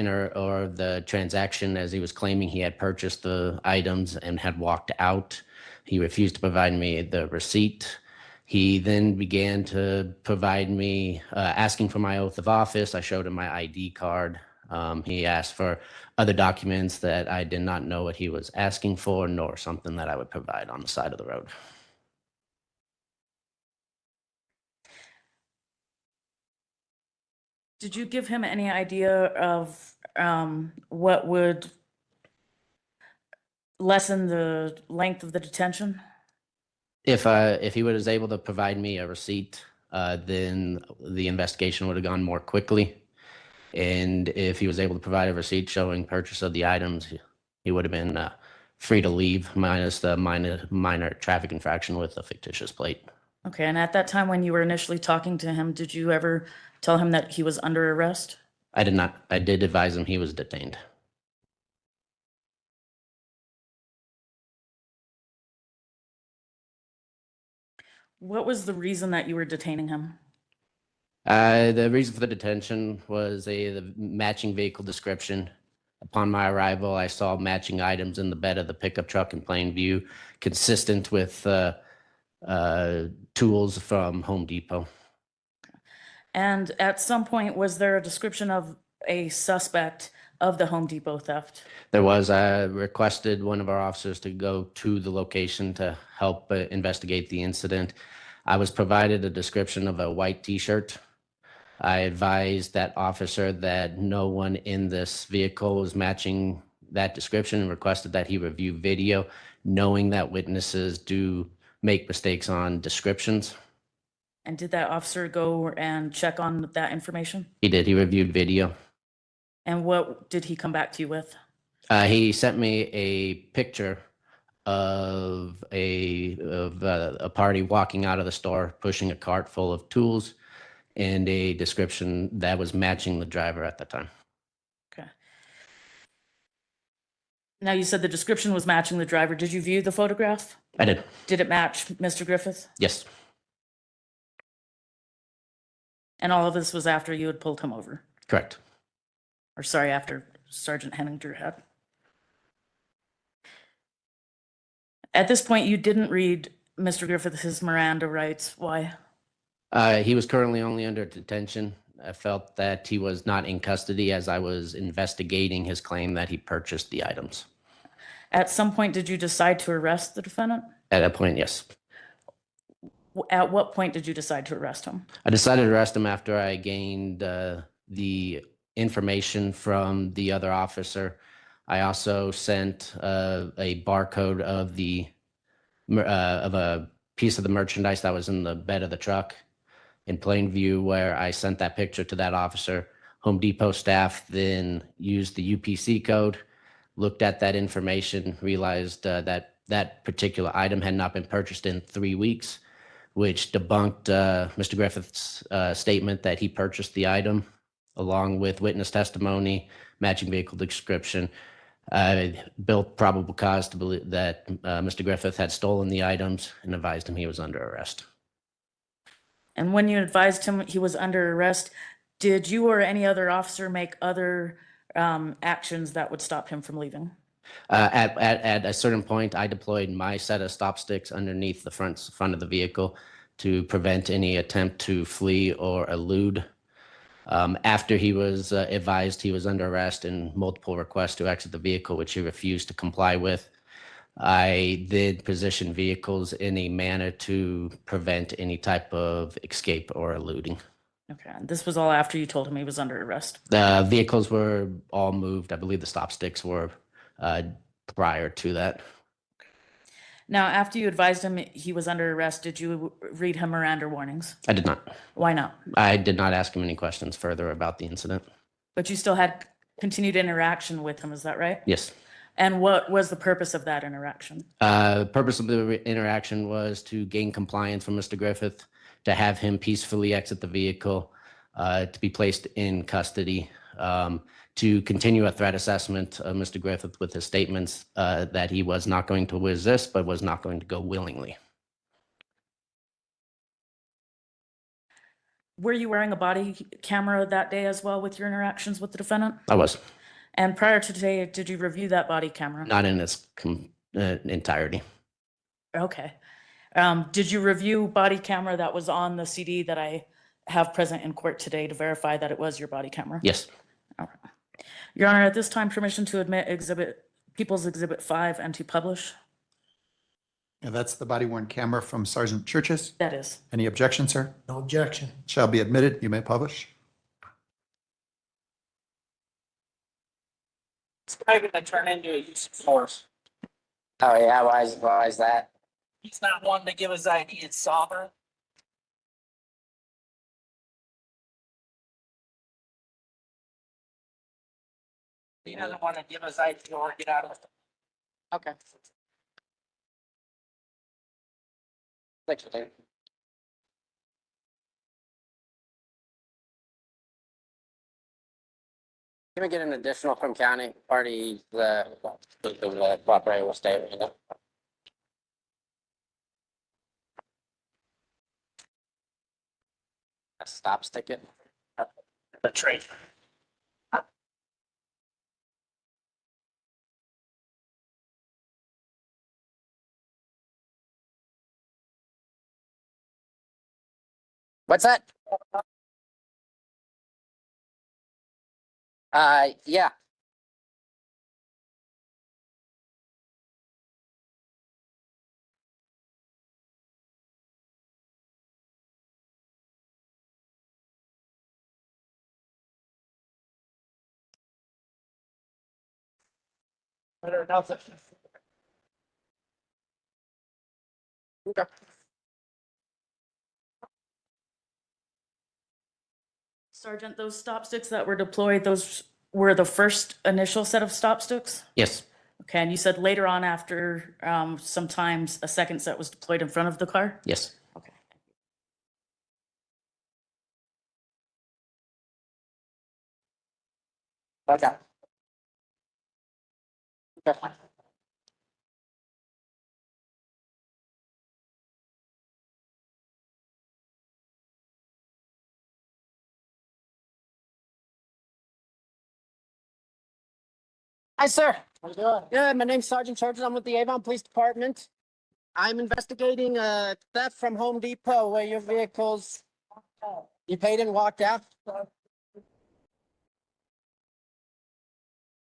transaction, as he was claiming he had purchased the items and had walked out. He refused to provide me the receipt. He then began to provide me, asking for my oath of office. I showed him my ID card. He asked for other documents that I did not know what he was asking for, nor something that I would provide on the side of the road. Did you give him any idea of what would lessen the length of the detention? If he was able to provide me a receipt, then the investigation would have gone more quickly. And if he was able to provide a receipt showing purchase of the items, he would have been free to leave, minus the minor traffic infraction with a fictitious plate. Okay, and at that time when you were initially talking to him, did you ever tell him that he was under arrest? I did not. I did advise him he was detained. What was the reason that you were detaining him? The reason for the detention was the matching vehicle description. Upon my arrival, I saw matching items in the bed of the pickup truck in plain view, consistent with tools from Home Depot. And at some point, was there a description of a suspect of the Home Depot theft? There was. I requested one of our officers to go to the location to help investigate the incident. I was provided a description of a white T-shirt. I advised that officer that no one in this vehicle was matching that description and requested that he review video, knowing that witnesses do make mistakes on descriptions. And did that officer go and check on that information? He did. He reviewed video. And what did he come back to you with? He sent me a picture of a party walking out of the store, pushing a cart full of tools, and a description that was matching the driver at the time. Okay. Now, you said the description was matching the driver. Did you view the photograph? I did. Did it match Mr. Griffith? Yes. And all of this was after you had pulled him over? Correct. Or sorry, after Sergeant Henninger had. At this point, you didn't read Mr. Griffith his Miranda rights. Why? He was currently only under detention. I felt that he was not in custody as I was investigating his claim that he purchased the items. At some point, did you decide to arrest the defendant? At that point, yes. At what point did you decide to arrest him? I decided to arrest him after I gained the information from the other officer. I also sent a barcode of a piece of the merchandise that was in the bed of the truck in plain view, where I sent that picture to that officer. Home Depot staff then used the UPC code, looked at that information, realized that that particular item had not been purchased in 3 weeks, which debunked Mr. Griffith's statement that he purchased the item, along with witness testimony, matching vehicle description. Built probable cause to believe that Mr. Griffith had stolen the items, and advised him he was under arrest. And when you advised him he was under arrest, did you or any other officer make other actions that would stop him from leaving? At a certain point, I deployed my set of stop sticks underneath the front of the vehicle to prevent any attempt to flee or elude. After he was advised he was under arrest and multiple requests to exit the vehicle, which he refused to comply with, I did position vehicles in a manner to prevent any type of escape or eluding. Okay, and this was all after you told him he was under arrest? The vehicles were all moved. I believe the stop sticks were prior to that. Now, after you advised him he was under arrest, did you read him Miranda warnings? I did not. Why not? I did not ask him any questions further about the incident. But you still had continued interaction with him, is that right? Yes. And what was the purpose of that interaction? Purpose of the interaction was to gain compliance from Mr. Griffith, to have him peacefully exit the vehicle, to be placed in custody, to continue a threat assessment of Mr. Griffith with his statements that he was not going to resist, but was not going to go willingly. Were you wearing a body camera that day as well with your interactions with the defendant? I was. And prior to today, did you review that body camera? Not in its entirety. Okay. Did you review body camera that was on the CD that I have present in court today to verify that it was your body camera? Yes. All right. Your Honor, at this time, permission to admit People's Exhibit 5 and to publish? And that's the body-worn camera from Sergeant Churches. That is. Any objection, sir? No objection. Shall be admitted. You may publish. It's probably gonna turn into a use of force. Oh, yeah, why is that? He's not one to give his ID, it's sovereign. He doesn't want to give his ID or get out of it. Okay. Thanks, Dave. Can we get an additional from county party, the cooperating will stay with it? A stop ticket? The trade. What's that? Yeah. Better announce it. Okay. Sergeant, those stop sticks that were deployed, those were the first initial set of stop sticks? Yes. Okay, and you said later on after sometimes a second set was deployed in front of the car? Yes. Okay. Okay. Okay. Hi, sir. How you doing? Good. My name's Sergeant Churches. I'm with the Avon Police Department. I'm investigating a theft from Home Depot where your vehicles You paid and walked out?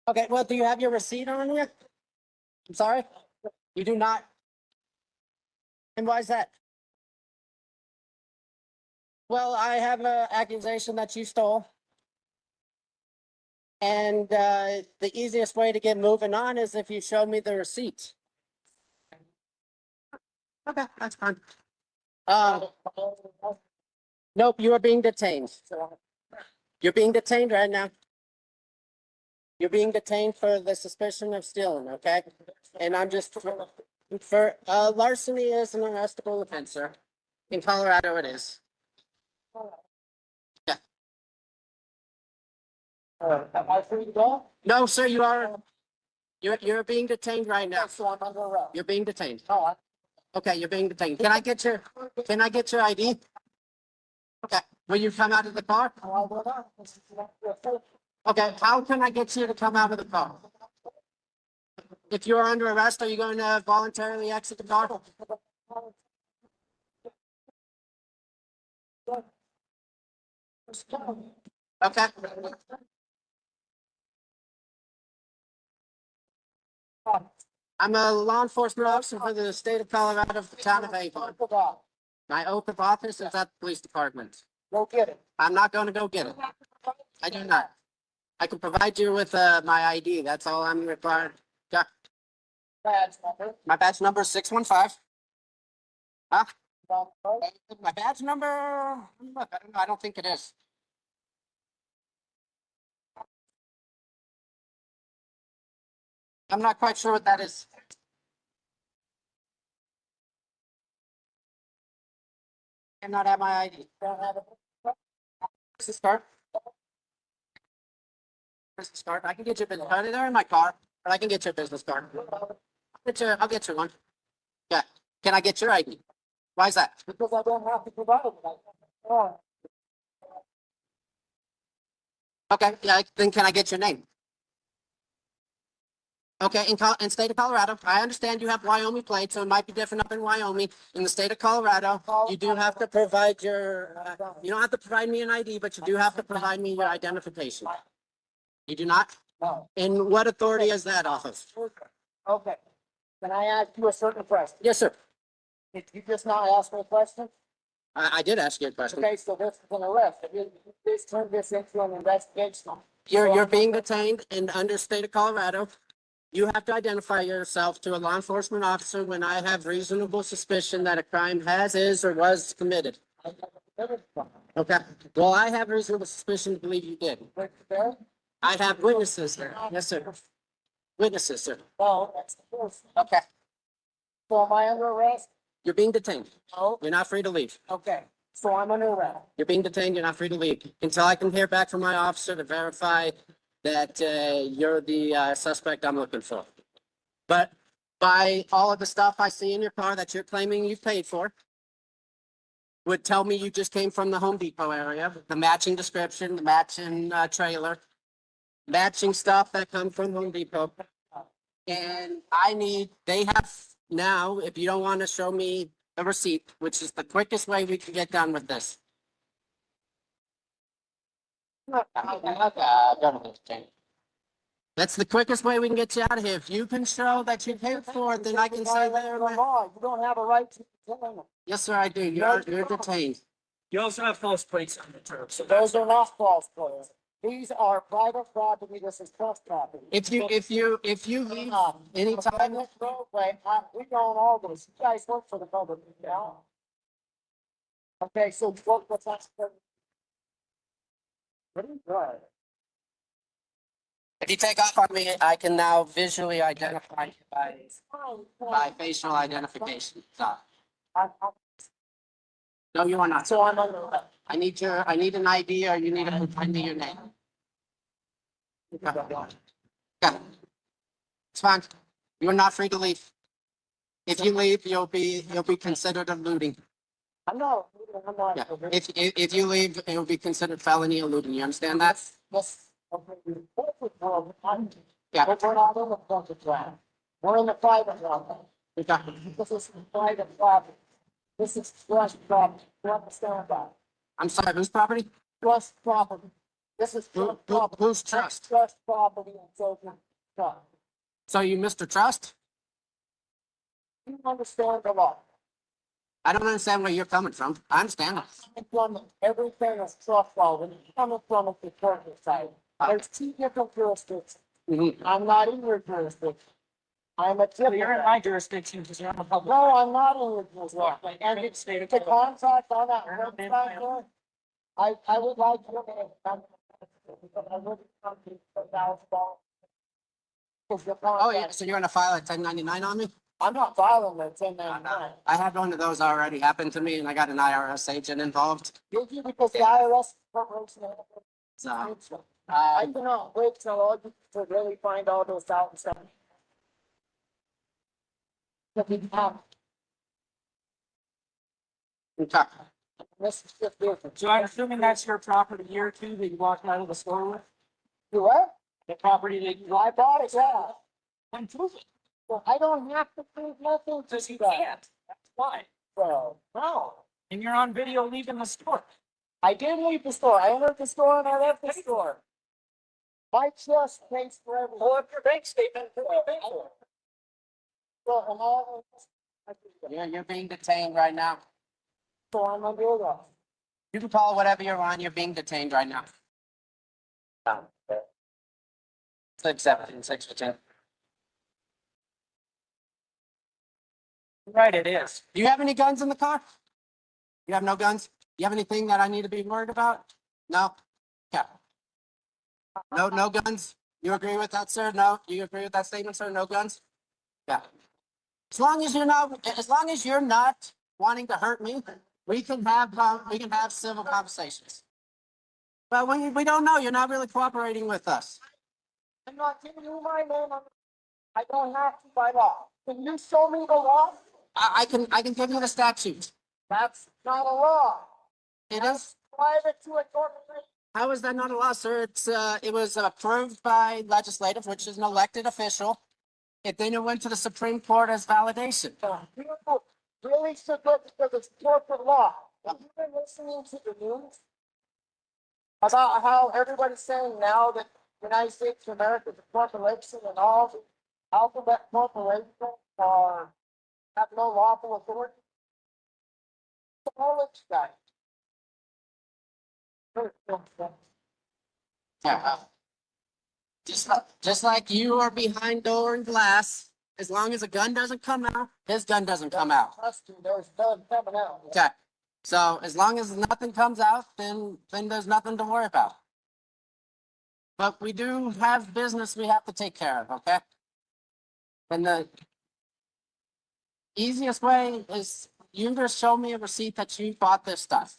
Okay, well, do you have your receipt on you? I'm sorry? You do not? And why is that? Well, I have an accusation that you stole. And the easiest way to get moving on is if you show me the receipts. Okay, that's fine. Nope, you are being detained. You're being detained right now. You're being detained for the suspicion of stealing, okay? And I'm just for larceny is an arrestable offense, sir. In Colorado, it is. Yeah. Am I free to go? No, sir, you are. You're being detained right now. So I'm under arrest. You're being detained. No, Okay, you're being detained. Can I get your ID? Okay, will you come out of the car? Okay, how can I get you to come out of the car? If you're under arrest, are you going to voluntarily exit the car? Okay. I'm a law enforcement officer for the state of Colorado, the town of Avon. My oath of office is at the police department. Go get it. I'm not going to go get it. I do not. I can provide you with my ID. That's all I'm required. Yeah. Badge number. My badge number is 615. Huh? My badge number? I don't think it is. I'm not quite sure what that is. I not have my ID. Don't have it. Business card. Business card. I can get you a business card. They're in my car, but I can get you a business card. I'll get you one. Yeah. Can I get your ID? Why is that? Because I don't have to provide it. Okay. Yeah. Then can I get your name? Okay, in state of Colorado, I understand you have Wyoming plates, so it might be different up in Wyoming. In the state of Colorado, you do have to provide your, you don't have to provide me an ID, but you do have to provide me your identification. You do not? No. And what authority is that off of? Okay. Can I ask you a certain question? Yes, sir. Did you just not ask me a question? I did ask you a question. Okay, so this is an arrest. This turned this into an investigation. You're being detained and under state of Colorado. You have to identify yourself to a law enforcement officer when I have reasonable suspicion that a crime is, or was committed. Okay, well, I have reasonable suspicion to believe you did. I have witnesses, sir. Yes, sir. Witnesses, sir. Oh, that's the first. Okay, So am I under arrest? you're being detained. No. You're not free to leave. Okay, so I'm under arrest. You're being detained. You're not free to leave until I can hear back from my officer to verify that you're the suspect I'm looking for. But by all of the stuff I see in your car that you're claiming you paid for, would tell me you just came from the Home Depot area, the matching description, the matching trailer, matching stuff that come from Home Depot. And they have now, if you don't want to show me the receipt, which is the quickest way we can get done with this. That's the quickest way we can get you out of here. If you can show that you paid for it, then I can say that. You don't have a right to detain them. Yes, sir, I do. You're detained. You also have false plates on the turf, so Those are not false claims. These are private property. This is trust property. If you leave anytime. Wait, we don't all this. You guys work for the public, yeah? Okay, so what's that? If you take off on me, I can now visually identify you by facial identification. No, you are not. So I'm under arrest. I need an ID, or you need to provide me your name. Okay. It's fine. You are not free to leave. If you leave, you'll be considered a looting. I'm not. Yeah. If you leave, it will be considered felony eluding. You understand that? Yes. Yeah. But we're not in the public land. We're in the private land. Okay. This is private property. This is trust property. You understand that? I'm sorry, whose property? Trust property. This is trust property. Whose trust? Trust property and so forth. So you Mr. Trust? You understand the law. I don't understand where you're coming from. I understand it. From everything is trust law. When you coming from the corporate side, there's two different jurisdictions. Mhm. I'm not in your jurisdiction. I'm a So you're in different. my jurisdiction because you're on the public. No, I'm not in your jurisdiction. And it's the contract on that website there. I would like you to. I would come to $1,000. Oh, yeah, so you're gonna file a 1099 on me? I'm not filing that 1099. I had one of those already happen to me and I got an IRS agent involved. Did you? Because the IRS corporation. So, I cannot wait till August to really find all those out and stuff. But we have, okay. this is just different. So I'm assuming that's your property here too that you walked out of the store with? You what? The property that you I bought it, yeah. and prove it. Well, I don't have to prove nothing to Because you that. can't. That's why. So, no. And you're on video leaving the store. I did leave the store. I entered the store and I left the store. My trust pays for everything. Pull up your bank statement. Who you pay for? So, and all of this, You're being detained right now. so I'm gonna do that. You can call whatever you're on, you're being detained right now. It's 6 for 10. Right, it is. Do you have any guns in the car? You have no guns? You have anything that I need to be worried about? No? Okay. No guns? You agree with that, sir? No? Do you agree with that statement, sir? No guns? Yeah. As long as you're not wanting to hurt me, we can have civil conversations. But when we don't know, you're not really cooperating with us. I'm not giving you my name. I don't have to by law. Can you show me the law? I can give you the statute. That's not a law. It is. Private to a corporation. How is that not a law, sir? It was approved by legislative, which is an elected official. Then it went to the Supreme Court as validation. People really should look because it's corporate law. Have you been listening to the news about how everybody's saying now that the United States of America is a corporation and all the alphabet corporations have no lawful authority? The college guy. Yeah. Just like you are behind door and glass, as long as a gun doesn't come out, his gun doesn't come out. Trust me, there's none coming out. Okay. So as long as nothing comes out, then there's nothing to worry about. But we do have business we have to take care of, okay? And the easiest way is you just show me a receipt that you bought this stuff.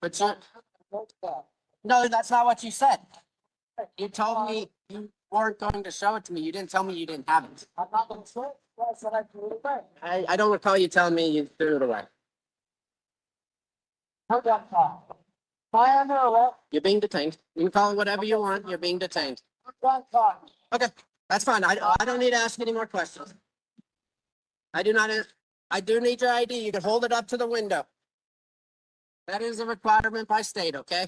But no, that's not what you said. You told me you weren't going to show it to me. You didn't tell me you didn't have it. I'm not gonna say it. That's what I threw it away. I don't recall you telling me you threw it away. Hold on, Tom. Am I under arrest? You're being detained. You can call it whatever you want. You're being detained. Hold on, Tom. Okay, that's fine. I don't need to ask any more questions. I do need your ID. You can hold it up to the window. That is a requirement by state, okay?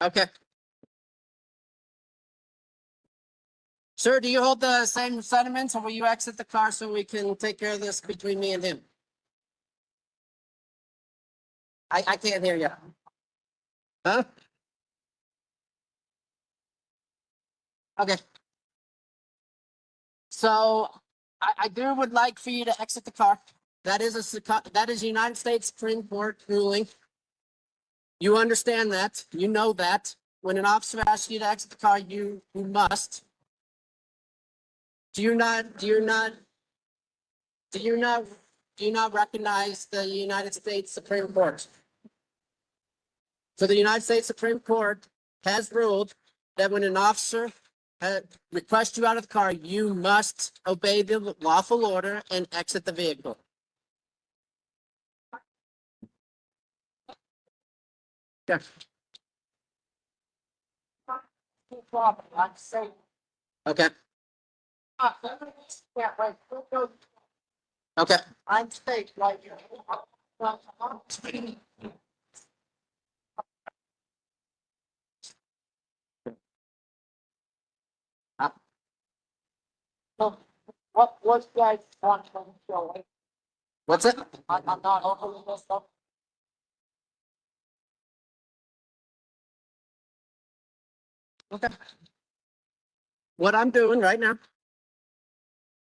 Okay. Sir, do you hold the same sentiments or will you exit the car so we can take care of this between me and him? I can't hear you. Huh? Okay. So I would like for you to exit the car. That is a United States Supreme Court ruling. You understand that. You know that. When an officer asks you to exit the car, you must. Do you not recognize the United States Supreme Court? So the United States Supreme Court has ruled that when an officer requests you out of the car, you must obey the lawful order and exit the vehicle. Yeah. Keep talking. I'm safe. Okay. Can't wait. Okay. I'm state like you. So, what you guys want from the show? What's it? I'm not opening this up. Okay. What I'm doing right now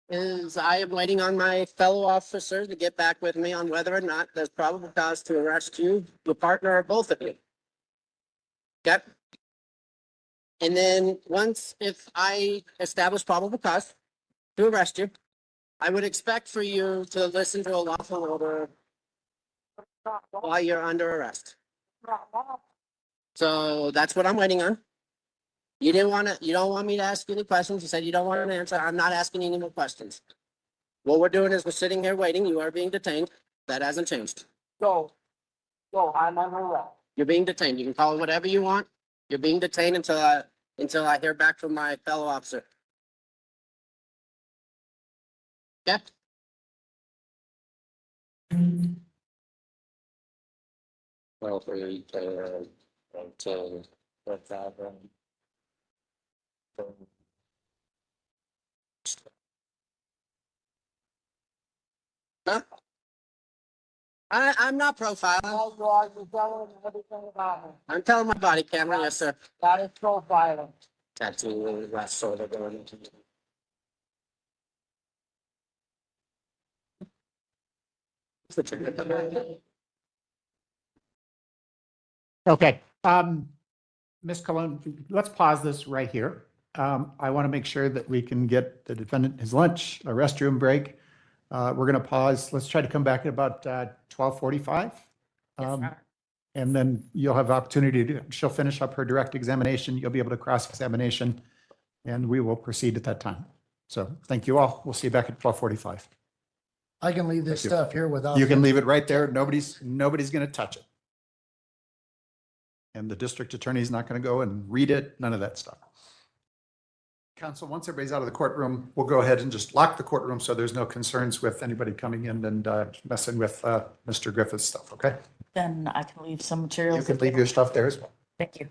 is I am waiting on my fellow officer to get back with me on whether or not there's probable cause to arrest you, the partner, or both of you. Okay? And then if I establish probable cause to arrest you, I would expect for you to listen to a lawful order while you're under arrest. So that's what I'm waiting on. You don't want me to ask you any questions. You said you don't want an answer. I'm not asking you any more questions. What we're doing is we're sitting here waiting. You are being detained. That hasn't changed. So I'm under arrest. You're being detained. You can call it whatever you want. You're being detained until I hear back from my fellow officer. Okay? Well, Huh? I'm not profiling. Now you are telling everything about me. I'm telling my body camera, yes, sir. That is profiling. Tattoo, last sort of going into. Okay. Ms. Cologne, let's pause this right here. I want to make sure that we can get the defendant his lunch, a restroom break. We're going to pause. Let's try to come back at about 12:45. And then you'll have opportunity to, she'll finish up her direct examination. You'll be able to cross-examination, and we will proceed at that time. So thank you all. We'll see you back at 12:45. I can leave this Thank you. stuff here without. You can leave it right there. Nobody's going to touch it. And the district attorney's not going to go and read it, none of that stuff. Counsel, once everybody's out of the courtroom, we'll go ahead and just lock the courtroom so there's no concerns with anybody coming in and messing with Mr. Griffith's stuff, okay? Then I can leave some You materials. can leave your stuff there as well. Thank you.